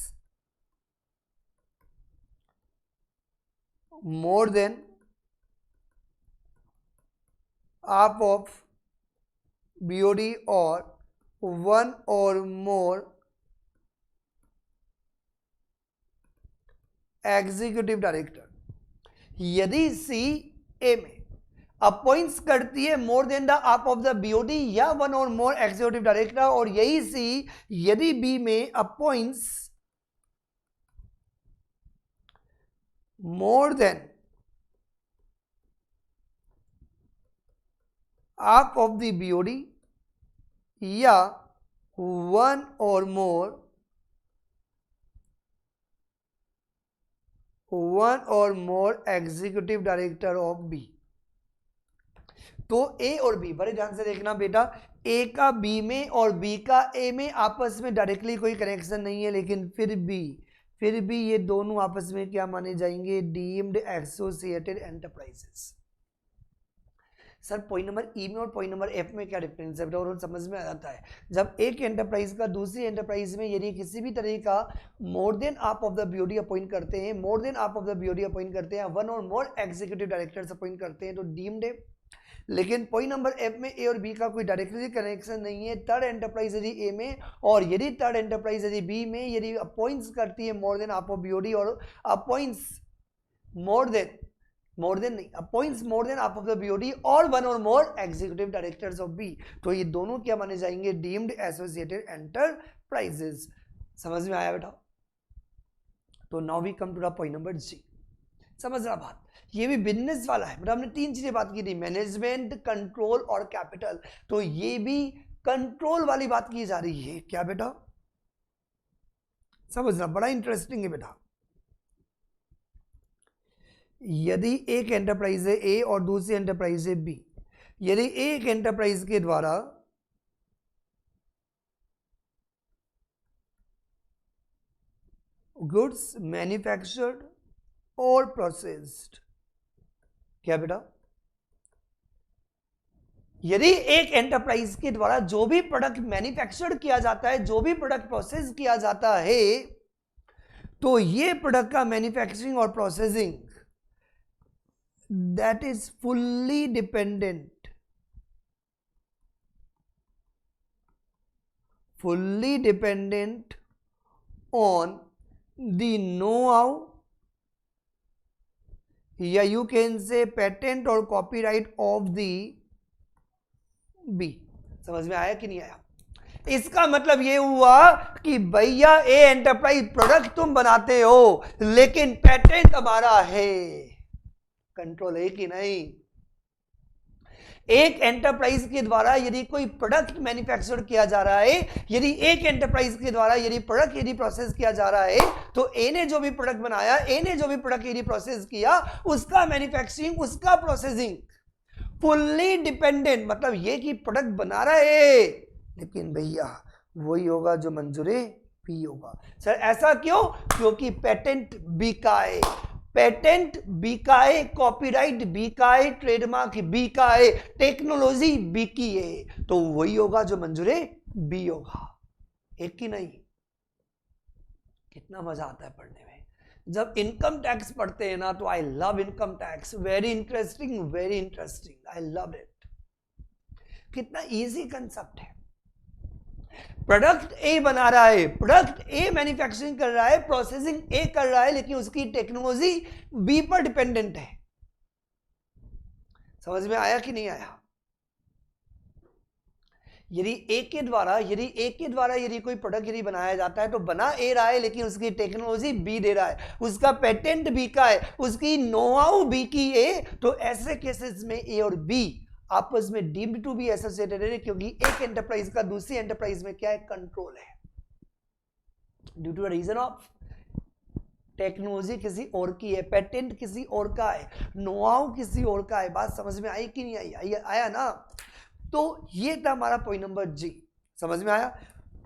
more than half of BOD or one or more executive director, यदि सी ए में अपॉइंट्स करती है more then the half of the BOD या one or more executive director, और यही सी यदि बी में appoints more than half of the BOD या one or more executive director of B. तो ए और बी, बड़े ध्यान से देखना बेटा, ए का बी में और बी का ए में आपस में डायरेक्टली कोई कनेक्शन नहीं है, लेकिन फिर भी ये दोनों आपस में क्या माने जाएंगे? Deemed associated enterprises. Sir point number ई में और पॉइंट नंबर एफ में क्या डिफरेंस है बेटा, और समझ में आ जाता है। जब एक एंटरप्राइज का दूसरी एंटरप्राइज में यदि किसी भी तरह का more than half of the BOD appoint करते हैं, more than half of the BOD appoint करते हैं, one or more executive directors appoint करते हैं तो डीम्ड है। लेकिन पॉइंट नंबर एफ में ए और बी का कोई डायरेक्टली कनेक्शन नहीं है। थर्ड एंटरप्राइज यदि ए में और यदि थर्ड एंटरप्राइज यदि बी में यदि अपॉइंट्स करती है more than half of BOD और अपॉइंट्स मोर देन नहीं, appoints more than half of the BOD और one or more executive directors of B, तो ये दोनों क्या माने जाएंगे, डीम्ड एसोसिएटेड एंटरप्राइजेस। समझ में आया बेटा? तो now we come to the point number G. समझना बात, ये भी बिजनेस वाला है बेटा। हमने तीन चीजें बात की थी, मैनेजमेंट, कंट्रोल और कैपिटल, तो ये भी कंट्रोल वाली बात की जा रही है। क्या बेटा? समझना, बड़ा इंटरेस्टिंग है बेटा। यदि एक एंटरप्राइज है ए और दूसरी एंटरप्राइज है बी, यदि एक एंटरप्राइज के द्वारा गुड्स मैन्युफैक्चर्ड और प्रोसेस्ड, क्या बेटा? यदि एक एंटरप्राइज के द्वारा जो भी प्रोडक्ट मैन्युफैक्चर्ड किया जाता है, जो भी प्रोडक्ट प्रोसेस किया जाता है, तो ये प्रोडक्ट का मैन्युफैक्चरिंग और processing that is fully dependent on the know-how, या you can say patent और copyright of the B। समझ में आया कि नहीं आया? इसका मतलब ये हुआ कि भैया ए एंटरप्राइज प्रोडक्ट तुम बनाते हो लेकिन पेटेंट हमारा है, कंट्रोल है कि नहीं? एक एंटरप्राइज के द्वारा यदि कोई प्रोडक्ट मैन्युफैक्चर किया जा रहा है, यदि एक एंटरप्राइज के द्वारा यदि प्रोडक्ट यदि प्रोसेस किया जा रहा है, तो ए ने जो भी प्रोडक्ट बनाया, ए ने जो भी प्रोडक्ट यदि प्रोसेस किया, उसका मैन्युफैक्चरिंग, उसका प्रोसेसिंग फुल्ली डिपेंडेंट, मतलब ये कि प्रोडक्ट बना रहा है लेकिन भैया वही होगा जो मंजूरे पी होगा। सर ऐसा क्यों? क्योंकि पेटेंट बी का है, पेटेंट बी का है, कॉपीराइट बी का है, ट्रेडमार्क बी का है, टेक्नोलॉजी बी की है, तो वही होगा जो मंजूरे बी होगा। एक की नहीं? कितना मजा आता है पढ़ने में। जब इनकम टैक्स पढ़ते हैं ना तो I love income tax, very interesting, I love it. कितना इजी कंसेप्ट है। प्रोडक्ट ए बना रहा है, प्रोडक्ट ए मैन्युफैक्चरिंग कर रहा है, प्रोसेसिंग ए कर रहा है, लेकिन उसकी टेक्नोलॉजी बी पर डिपेंडेंट है। समझ में आया कि नहीं आया? यदि ए के द्वारा यदि कोई प्रोडक्ट यदि बनाया जाता है तो बना ए रहा है लेकिन उसकी टेक्नोलॉजी बी दे रहा है, उसका पेटेंट बी का है, उसकी नो-हाउ बी की है, तो ऐसे केसेस में ए और बी आपस में डीम्ड टू बी एसोसिएटेड है, क्योंकि एक एंटरप्राइज का दूसरी एंटरप्राइज में क्या है, कंट्रोल है, due to the reason of technology किसी और की है, पेटेंट किसी और का है, नो-हाउ किसी और का है। बात समझ में आई कि नहीं आई? आया ना? तो ये था हमारा पॉइंट नंबर जी। समझ में आया?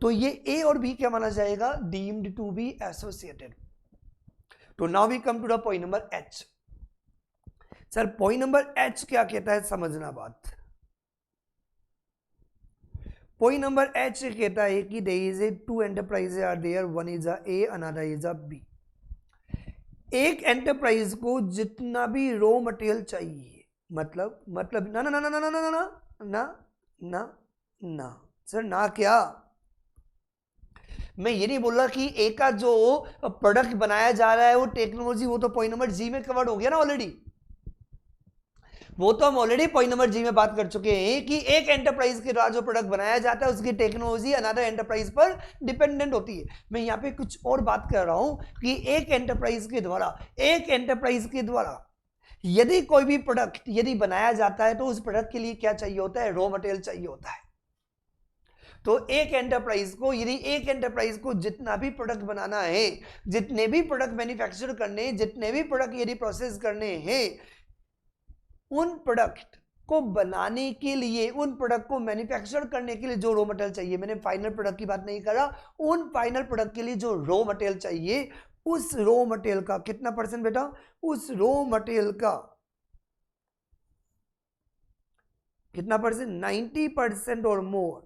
तो ये ए और बी क्या माना जाएगा, डीम्ड टू बी एसोसिएटेड। तो now we come to the point number H. Sir point number H क्या कहता है, समझना बात। पॉइंट नंबर एच कहता है कि there is a two enterprise are there, one is a A, another is a B. एक एंटरप्राइज को जितना भी रॉ मटेरियल चाहिए, मतलब ना ना ना ना ना ना ना ना ना ना ना सर, ना क्या? मैं ये नहीं बोल रहा कि ए का जो प्रोडक्ट बनाया जा रहा है वो टेक्नोलॉजी, वो तो पॉइंट नंबर जी में कवर्ड हो गया ना ऑलरेडी। वो तो हम ऑलरेडी पॉइंट नंबर जी में बात कर चुके हैं कि एक एंटरप्राइज के द्वारा जो प्रोडक्ट बनाया जाता है उसकी टेक्नोलॉजी अनदर एंटरप्राइज पर डिपेंडेंट होती है। मैं यहाँ पे कुछ और बात कर रहा हूं कि एक एंटरप्राइज के द्वारा यदि कोई भी प्रोडक्ट यदि बनाया जाता है तो उस प्रोडक्ट के लिए क्या चाहिए होता है, रॉ मटेरियल चाहिए होता है। तो एक एंटरप्राइज को जितना भी प्रोडक्ट बनाना है, जितने भी प्रोडक्ट मैन्युफैक्चर करने, जितने भी प्रोडक्ट यदि प्रोसेस करने हैं, उन प्रोडक्ट को बनाने के लिए, उन प्रोडक्ट को मैन्युफैक्चर करने के लिए जो रॉ मटेरियल चाहिए, मैंने फाइनल प्रोडक्ट की बात नहीं कर रहा, उन फाइनल प्रोडक्ट के लिए जो रॉ मटेरियल चाहिए, उस रॉ मटेरियल का कितना परसेंट बेटा, उस रॉ मटेरियल का कितना परसेंट? 90% और मोर।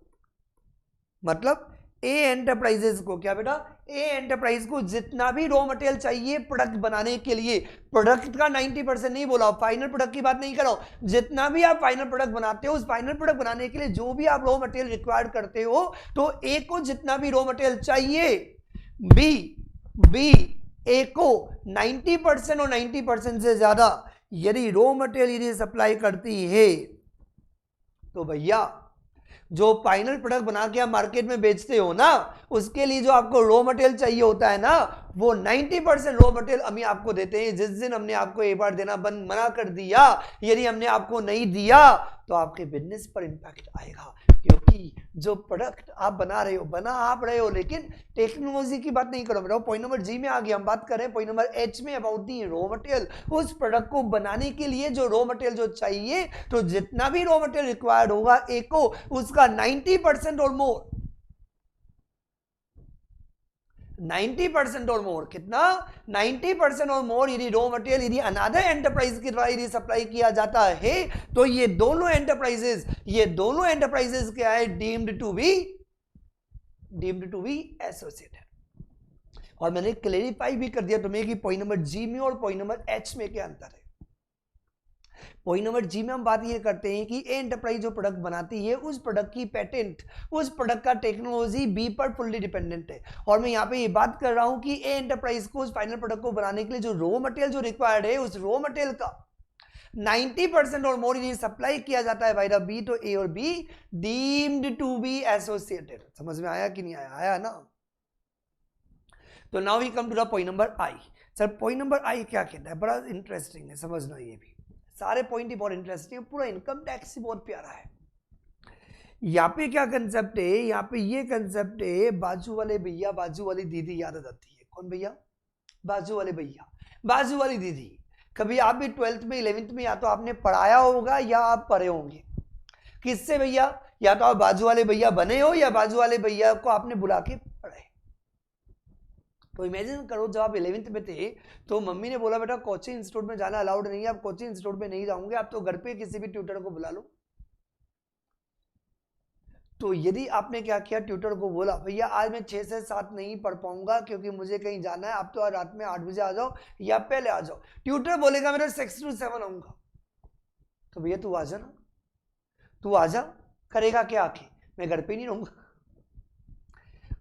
मतलब ए एंटरप्राइजेस को क्या बेटा? ए एंटरप्राइज को जितना भी रॉ मटेरियल चाहिए प्रोडक्ट बनाने के लिए, प्रोडक्ट का 90% नहीं बोला, फाइनल प्रोडक्ट की बात नहीं कर रहा हूं, जितना भी आप फाइनल प्रोडक्ट बनाते हो उस फाइनल प्रोडक्ट बनाने के लिए जो भी आप रॉ मटेरियल रिक्वायर्ड करते हो, तो ए को जितना भी रॉ मटेरियल चाहिए, बी ए को 90% और 90% से ज्यादा यदि रॉ मटेरियल यदि सप्लाई करती है, तो भैया जो फाइनल प्रोडक्ट बना के आप मार्केट में बेचते हो ना, उसके लिए जो आपको रॉ मटेरियल चाहिए होता है ना, वो 90% रॉ मटेरियल हम आपको देते हैं। जिस दिन हमने आपको एक बार देना मना कर दिया, यदि हमने आपको नहीं दिया, तो आपके बिजनेस पर इंपैक्ट आएगा, क्योंकि जो प्रोडक्ट आप बना रहे हो, लेकिन टेक्नोलॉजी की बात नहीं कर रहा हूं। पॉइंट नंबर जी में आ गया, हम बात कर रहे हैं पॉइंट नंबर एच में अबाउट दी रॉ मटेरियल। उस प्रोडक्ट को बनाने के लिए जो रॉ मटेरियल जो चाहिए, तो जितना भी रॉ मटेरियल रिक्वायर्ड होगा एक को, उसका 90% और मोर, 90% और मोर, कितना? 90% और मोर यदि रॉ मटेरियल यदि अनदर एंटरप्राइज के द्वारा यदि सप्लाई किया जाता है, तो ये दोनों एंटरप्राइजेस क्या है? Deemed to be associated. और मैंने क्लेरिफाई भी कर दिया तुम्हें कि पॉइंट नंबर जी में और पॉइंट नंबर एच में क्या अंतर है। पॉइंट नंबर जी में हम बात ये करते हैं कि ए एंटरप्राइज जो प्रोडक्ट बनाती है, उस प्रोडक्ट की पेटेंट, उस प्रोडक्ट का टेक्नोलॉजी बी पर फुल्ली डिपेंडेंट है। और मैं यहाँ पे ये बात कर रहा हूं कि ए एंटरप्राइज को उस फाइनल प्रोडक्ट को बनाने के लिए जो रॉ मटेरियल जो रिक्वायर्ड है, उस रॉ मटेरियल का 90% और मोर यदि सप्लाई किया जाता है बाय द बी, तो ए और B deemed to be associated. समझ में आया कि नहीं आया? आया ना? तो now we come to the point number I. Sir point number I क्या कहता है? बड़ा इंटरेस्टिंग है, समझना। ये भी सारे पॉइंट ही बहुत इंटरेस्टिंग है, पूरा इनकम टैक्स ही बहुत प्यारा है। यहाँ पे क्या कंसेप्ट है? यहाँ पे ये कंसेप्ट है, बाजू वाले भैया बाजू वाली दीदी याद आ जाती है। कौन भैया? बाजू वाले भैया बाजू वाली दीदी। कभी आप भी 12th में 11th में या तो आपने पढ़ाया होगा या आप पढ़े होंगे। किससे भैया? या तो आप बाजू वाले भैया बने हो या बाजू वाले भैया को आपने बुला के पढ़ाए। तो इमेजिन करो जब आप 11th में थे, तो मम्मी ने बोला बेटा कोचिंग इंस्टीट्यूट में जाना अलाउड नहीं है, आप कोचिंग इंस्टीट्यूट में नहीं जाओगे, आप तो घर पे किसी भी ट्यूटर को बुला लो। तो यदि आपने क्या किया, ट्यूटर को बोला भैया आज मैं 6 से 7 नहीं पढ़ पाऊंगा क्योंकि मुझे कहीं जाना है, आप तो आज रात में 8 बजे आ जाओ या पहले आ जाओ। ट्यूटर बोलेगा मेरा 6 to 7 आऊंगा, तो भैया तू आ जा ना, तू आ जा। करेगा क्या आके? मैं घर पे नहीं रहूंगा।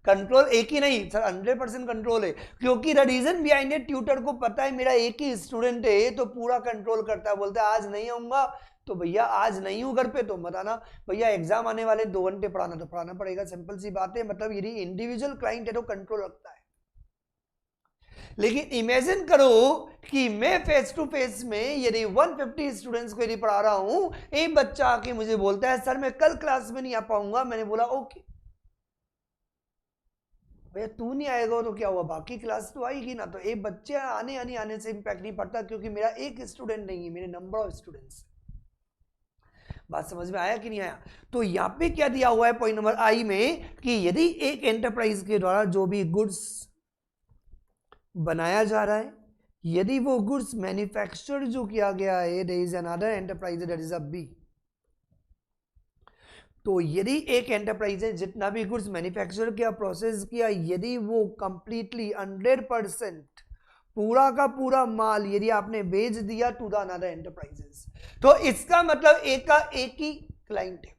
कंट्रोल एक ही नहीं सर, 100% कंट्रोल है, क्योंकि the reason behind it, tutor को पता है मेरा एक ही स्टूडेंट है, तो पूरा कंट्रोल करता है। बोलता है आज नहीं आऊंगा, तो भैया आज नहीं हूं घर पे, तो मत आना। भैया एग्जाम आने वाले 2 घंटे पढ़ाना, तो पढ़ाना पड़ेगा, सिंपल सी बात है। मतलब यदि इंडिविजुअल क्लाइंट है तो कंट्रोल रखता है। लेकिन इमेजिन करो कि मैं फेस टू फेस में यदि 150 स्टूडेंट्स को यदि पढ़ा रहा हूं, एक बच्चा आके मुझे बोलता है सर मैं कल क्लास में नहीं आ पाऊंगा। मैंने बोला ओके भैया, तू नहीं आएगा तो क्या हुआ, बाकी क्लास तो आएगी ना। तो एक बच्चे आने से इंपैक्ट नहीं पड़ता, क्योंकि मेरा एक स्टूडेंट नहीं है, मेरे नंबर ऑफ स्टूडेंट्स। बात समझ में आया कि नहीं आया? तो यहाँ पे क्या दिया हुआ है पॉइंट नंबर आई में, कि यदि एक एंटरप्राइज के द्वारा जो भी गुड्स बनाया जा रहा है, यदि वो गुड्स मैन्युफैक्चर जो किया गया है, there is another enterprise that is a B. तो यदि एक एंटरप्राइज है जितना भी गुड्स मैन्युफैक्चर किया, प्रोसेस किया, यदि वो कंप्लीटली 100% पूरा का पूरा माल यदि आपने बेच दिया टू द अनदर एंटरप्राइजेस, तो इसका मतलब एक ही क्लाइंट है।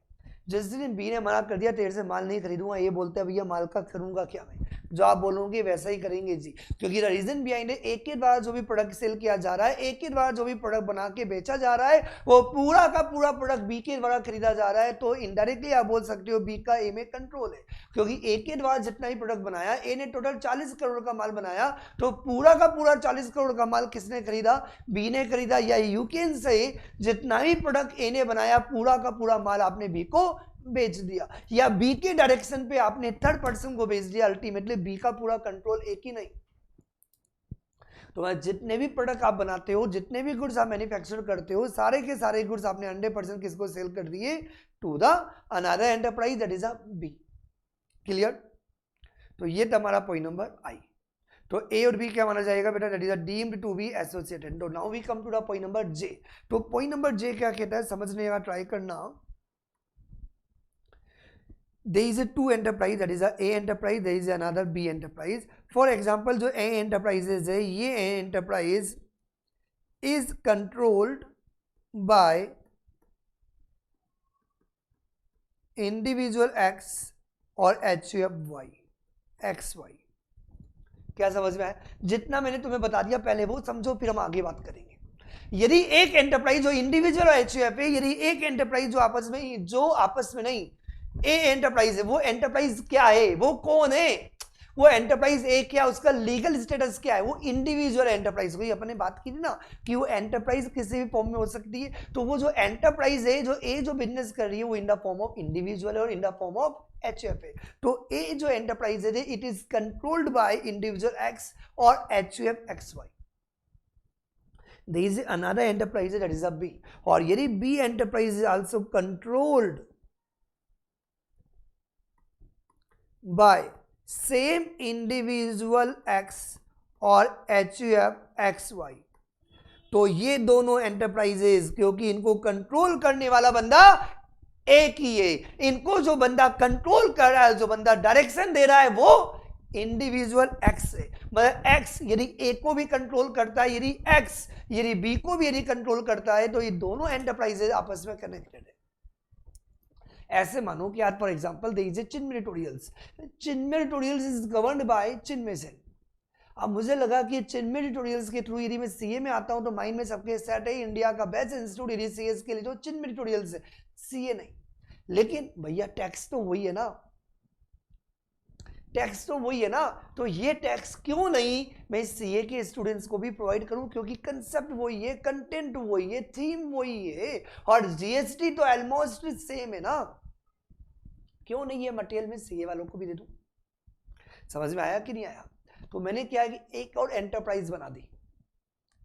जिस दिन बी ने मना कर दिया तेरे से माल नहीं खरीदूंगा, ये बोलता है भैया माल का करूंगा क्या मैं, जो आप बोलोगे वैसा ही करेंगे जी। क्योंकि द रीजन बिहाइंड एक के द्वारा जो भी प्रोडक्ट सेल किया जा रहा है, एक के द्वारा जो भी प्रोडक्ट बना के बेचा जा रहा है, वो पूरा का पूरा प्रोडक्ट बी के द्वारा खरीदा जा रहा है। तो इनडायरेक्टली आप बोल सकते हो बी का ए में कंट्रोल है, क्योंकि ए के द्वारा जितना ही प्रोडक्ट बनाया, ए ने टोटल 40 करोड़ का माल बनाया, तो पूरा का पूरा 40 करोड़ का माल किसने खरीदा? बी ने खरीदा। या यू कैन से जितना ही प्रोडक्ट ए ने बनाया, पूरा का पूरा माल आपने बी को बेच दिया, या बी के डायरेक्शन पे आपने थर्ड पर्सन को बेच दिया। अल्टीमेटली बी का पूरा कंट्रोल एक ही नहीं। तो जितने भी प्रोडक्ट आप बनाते हो, जितने भी गुड्स आप मैन्युफैक्चर करते हो, सारे के सारे गुड्स आपने 100% किसको सेल कर दिए? To the another enterprise that is a B. Clear? तो ये तुम्हारा पॉइंट नंबर आई। तो ए और बी क्या माना जाएगा बेटा? That is a deemed to be associated. तो now we come to the point number J. तो पॉइंट नंबर जे क्या कहता है, समझने का ट्राई करना। there is a two enterprise, that is a enterprise, there is another B enterprise. For example, जो A enterprises है, ये A enterprise is controlled by individual X और HUF Y XY. क्या समझ में आया? जितना मैंने तुम्हें बता दिया पहले वो समझो, फिर हम आगे बात करेंगे. यदि एक एंटरप्राइज जो इंडिविजुअल और HUF है, यदि एक एंटरप्राइज जो आपस में नहीं, ए एंटरप्राइज है, वो एंटरप्राइज क्या है, वो कौन है, वो एंटरप्राइज ए क्या, उसका लीगल स्टेटस क्या है, वो इंडिविजुअल एंटरप्राइज. वही अपने बात की थी ना कि वो एंटरप्राइज किसी भी फॉर्म में हो सकती है. तो वो जो एंटरप्राइज है, जो ए जो बिजनेस कर रही है, वो in the form of individual or in the form of HUF है. तो ए जो एंटरप्राइज है, it is controlled by individual X और HUF XY. There is another enterprise, that is a B. और यदि B enterprise is also controlled by same individual X और HUF XY, तो ये दोनों एंटरप्राइजेस, क्योंकि इनको कंट्रोल करने वाला बंदा एक ही है, इनको जो बंदा कंट्रोल कर रहा है, जो बंदा डायरेक्शन दे रहा है, वो इंडिविजुअल एक्स है. मतलब एक्स यदि ए को भी कंट्रोल करता है, यदि एक्स यदि बी को भी यदि कंट्रोल करता है, तो ये दोनों एंटरप्राइजेस आपस में कनेक्टेड है. ऐसे मानो कि आज फॉर एग्जांपल देखिए Chinmay tutorials. Chinmay tutorials is governed by Chinmay Sen. अब मुझे लगा कि चिन्मय ट्यूटोरियल्स के थ्रू यदि मैं सीए में आता हूं तो माइंड में सबके सेट है इंडिया का बेस्ट इंस्टीट्यूट यदि सीएस के लिए जो चिन्मय ट्यूटोरियल्स है, सीए नहीं. लेकिन भैया टैक्स तो वही है ना, टैक्स तो वही है ना. तो ये टैक्स क्यों नहीं मैं सीए के स्टूडेंट्स को भी प्रोवाइड करूं, क्योंकि कंसेप्ट वही है, कंटेंट वही है, थीम वही है, और जीएसटी तो ऑलमोस्ट सेम है ना. क्यों नहीं ये मटेरियल में सीए वालों को भी दे दूं? समझ में आया कि नहीं आया? तो मैंने क्या कि एक और एंटरप्राइज बना दी,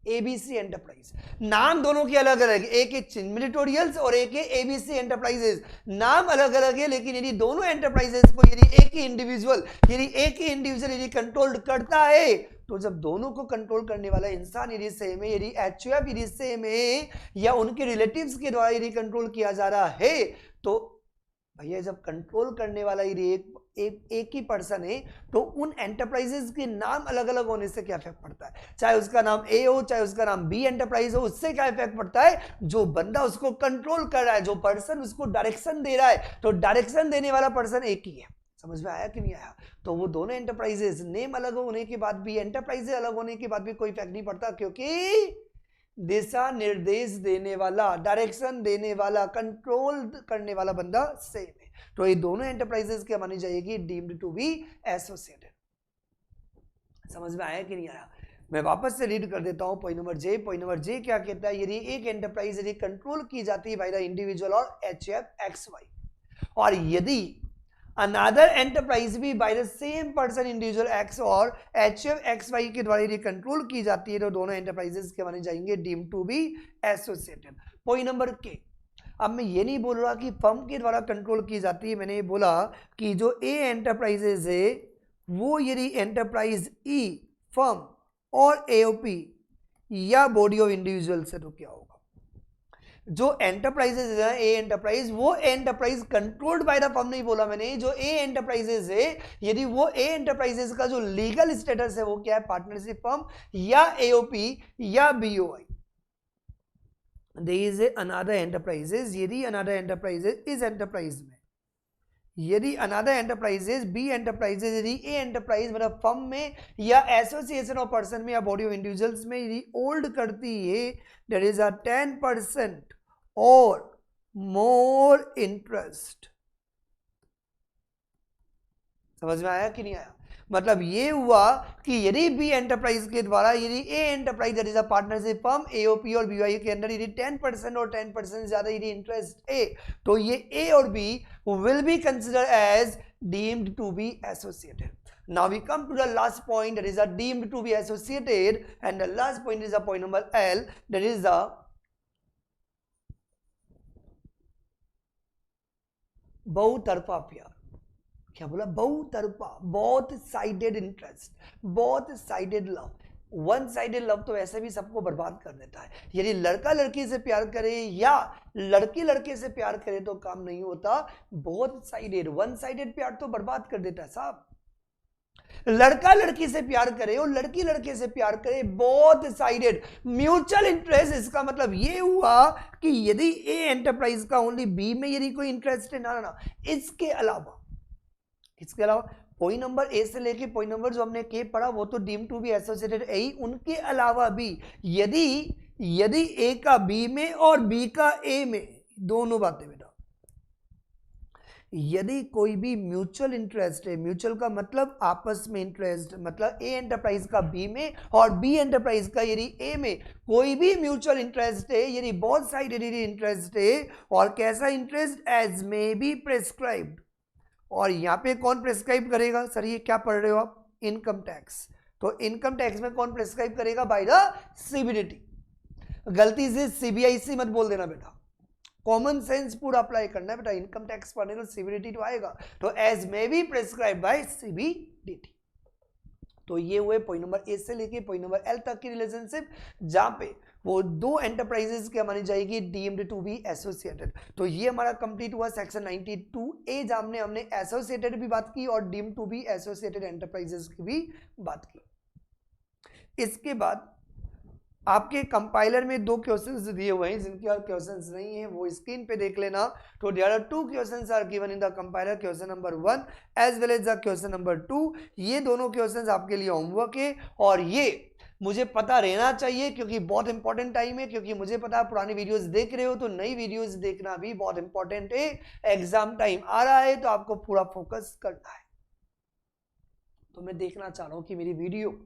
एबीसी एंटरप्राइज. नाम दोनों के अलग अलग, एक है चिन्मय ट्यूटोरियल्स और एक है एबीसी एंटरप्राइजेस. नाम अलग अलग है, लेकिन यदि दोनों एंटरप्राइजेस को यदि एक ही इंडिविजुअल यदि कंट्रोल करता है, तो जब दोनों को कंट्रोल करने वाला इंसान यदि सेम है, यदि HUF यदि सेम है, या उनके रिलेटिव्स के द्वारा यदि कंट्रोल किया जा रहा है, तो भैया जब कंट्रोल करने वाला यदि एक ही पर्सन है, तो उन एंटरप्राइजेस के नाम अलग अलग होने से क्या इफेक्ट पड़ता है? चाहे उसका नाम ए हो, चाहे उसका नाम बी एंटरप्राइज हो, उससे क्या इफेक्ट पड़ता है? जो बंदा उसको कंट्रोल कर रहा है, जो पर्सन उसको डायरेक्शन दे रहा है, तो डायरेक्शन देने वाला पर्सन एक ही है. समझ में आया कि नहीं आया? तो वो दोनों एंटरप्राइजेस नेम अलग होने के बाद भी, एंटरप्राइजेस अलग होने के बाद भी कोई इफेक्ट नहीं पड़ता, क्योंकि दिशा निर्देश देने वाला, डायरेक्शन देने वाला, कंट्रोल करने वाला बंदा सेम है. तो ये दोनों एंटरप्राइजेस क्या मानी जाएगी? Deemed to be associated. समझ में आया कि नहीं आया? मैं वापस से रीड कर देता हूं. पॉइंट नंबर जे. पॉइंट नंबर जे क्या कहता है? यदि एक एंटरप्राइज यदि कंट्रोल की जाती है बाय द इंडिविजुअल और HUF XY, और यदि अनदर एंटरप्राइज भी by the same person individual X और HUF XY के द्वारा यदि कंट्रोल की जाती है, तो दोनों एंटरप्राइजेस के माने जाएंगे deemed to be associated. Point number K. अब मैं ये नहीं बोल रहा कि फर्म के द्वारा कंट्रोल की जाती है, मैंने ये बोला कि जो ए एंटरप्राइजेस है, वो यदि एंटरप्राइज ई, फर्म और AOP या बॉडी ऑफ इंडिविजुअल से, तो क्या होगा? जो एंटरप्राइजेस है ए एंटरप्राइज, वो enterprise controlled by the firm नहीं बोला मैंने. जो ए एंटरप्राइजेस है, यदि वो ए एंटरप्राइजेस का जो लीगल स्टेटस है वो क्या है? पार्टनरशिप फर्म या AOP या BOI. There is another enterprises. यदि another enterprises इस enterprise में, यदि another enterprises B enterprises, यदि A enterprise मतलब फर्म में या एसोसिएशन ऑफ पर्सन में या बॉडी ऑफ इंडिविजुअल्स में यदि होल्ड करती है, that is a 10% or more interest. समझ में आया कि नहीं आया? मतलब ये हुआ कि यदि बी एंटरप्राइज के द्वारा यदि A enterprise that is a partnership firm AOP or BOI के अंदर यदि 10% और 10% ज्यादा यदि इंटरेस्ट है, तो ये ए और B will be consider as deemed to be associated. Now we come to the last point, that is a deemed to be associated, and the last point is a point number L, that is the बहुतरफा प्यार. क्या बोला? बहुतरफा, both sided interest, both sided love. One sided love तो वैसे भी सबको बर्बाद कर देता है। यदि लड़का लड़की से प्यार करे या लड़की लड़के से प्यार करे तो काम नहीं होता। बोथ साइडेड, वन साइडेड प्यार तो बर्बाद कर देता है साहब। लड़का लड़की से प्यार करे और लड़की लड़के से प्यार करे, बोथ साइडेड म्यूचुअल इंटरेस्ट। इसका मतलब ये हुआ कि यदि ए एंटरप्राइज का ओनली बी में यदि कोई इंटरेस्ट है ना, इसके अलावा पॉइंट नंबर ए से लेके पॉइंट नंबर जो हमने के पढ़ा वो तो डीम टू बी एसोसिएटेड ए, उनके अलावा भी यदि ए का बी में और बी का ए में, दोनों बातें बेटा, यदि कोई भी म्यूचुअल इंटरेस्ट है, म्यूचुअल का मतलब आपस में इंटरेस्ट, मतलब ए एंटरप्राइज का बी में और बी एंटरप्राइज का यदि ए में कोई भी म्यूचुअल इंटरेस्ट है, यदि बोथ साइडेड इंटरेस्ट है, और कैसा interest, as may be prescribed. और यहां पे कौन प्रेस्क्राइब करेगा? सर ये क्या पढ़ रहे हो आप? Income tax. तो इनकम टैक्स में कौन प्रेस्क्राइब करेगा? By the CBDT. गलती से सीबीआईसी मत बोल देना बेटा, कॉमन सेंस पूरा अप्लाई करना है बेटा। इनकम टैक्स पढ़ने तो सीबीडीटी तो आएगा, तो as may be prescribe by CBDT. तो ये हुए पॉइंट नंबर ए से लेके पॉइंट नंबर एल तक की रिलेशनशिप, जहां पे वो दो एंटरप्राइजेस क्या मानी जाएगी? Deemed to be associated. तो ये हमारा कंप्लीट हुआ सेक्शन 92A, जहां हमने एसोसिएटेड भी बात की और deemed to be associated enterprises की भी बात की। इसके बाद आपके कंपाइलर में दो क्वेश्चंस दिए हुए हैं, जिनके और क्वेश्चंस नहीं है वो स्क्रीन पे देख लेना। तो there are two questions are given in the compiler, question number 1 as well as the question number 2। ये दोनों क्वेश्चंस आपके लिए होमवर्क है, और ये मुझे पता रहना चाहिए क्योंकि बहुत इंपॉर्टेंट टाइम है। क्योंकि मुझे पता है पुरानी वीडियोस देख रहे हो तो नई वीडियोस देखना भी बहुत इंपॉर्टेंट है। एग्जाम टाइम आ रहा है तो आपको पूरा फोकस करना है। तो मैं देखना चाह रहा हूं कि मेरी वीडियो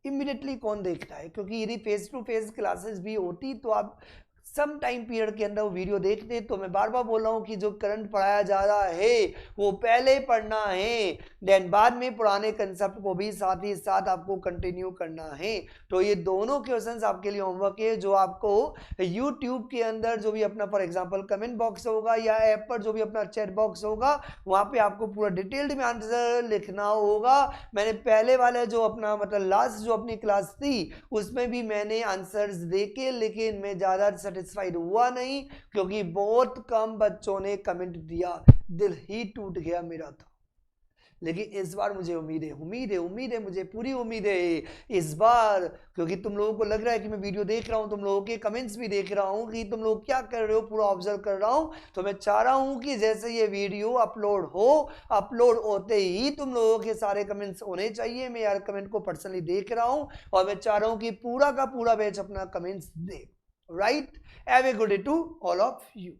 इमीडिएटली कौन देखता है, क्योंकि यदि फेस टू फेस क्लासेस भी होती तो आप सम टाइम पीरियड के अंदर वो वीडियो देखते। तो मैं बार बार बोल रहा हूँ कि जो करंट पढ़ाया जा रहा है वो पहले पढ़ना है, देन बाद में पुराने कंसेप्ट को भी साथ ही साथ आपको कंटिन्यू करना है। तो ये दोनों क्वेश्चंस आपके लिए होमवर्क है, जो आपको यूट्यूब के अंदर जो भी अपना फॉर एग्जांपल कमेंट बॉक्स होगा या ऐप पर जो भी अपना चैट बॉक्स होगा, वहां पे आपको पूरा डिटेल्ड में आंसर लिखना होगा। मैंने पहले वाले जो अपना मतलब लास्ट जो अपनी क्लास थी उसमें भी मैंने आंसर्स देके, लेकिन मैं ज्यादा सेटिस्फाइड हुआ नहीं क्योंकि बहुत कम बच्चों ने कमेंट दिया, दिल ही टूट गया मेरा था। लेकिन इस बार मुझे उम्मीद है, मुझे पूरी उम्मीद है इस बार, क्योंकि तुम लोगों को लग रहा है कि मैं वीडियो देख रहा हूं, तुम लोगों के कमेंट्स भी देख रहा हूं कि तुम लोग क्या कर रहे हो, पूरा ऑब्जर्व कर रहा हूं। तो मैं चाह रहा हूं कि जैसे ये वीडियो अपलोड होते ही तुम लोगों के सारे कमेंट्स होने चाहिए। मैं यार कमेंट को पर्सनली देख रहा हूं और मैं चाह रहा हूं कि पूरा का पूरा बैच अपना कमेंट्स दे। Right, have a good day to all of you.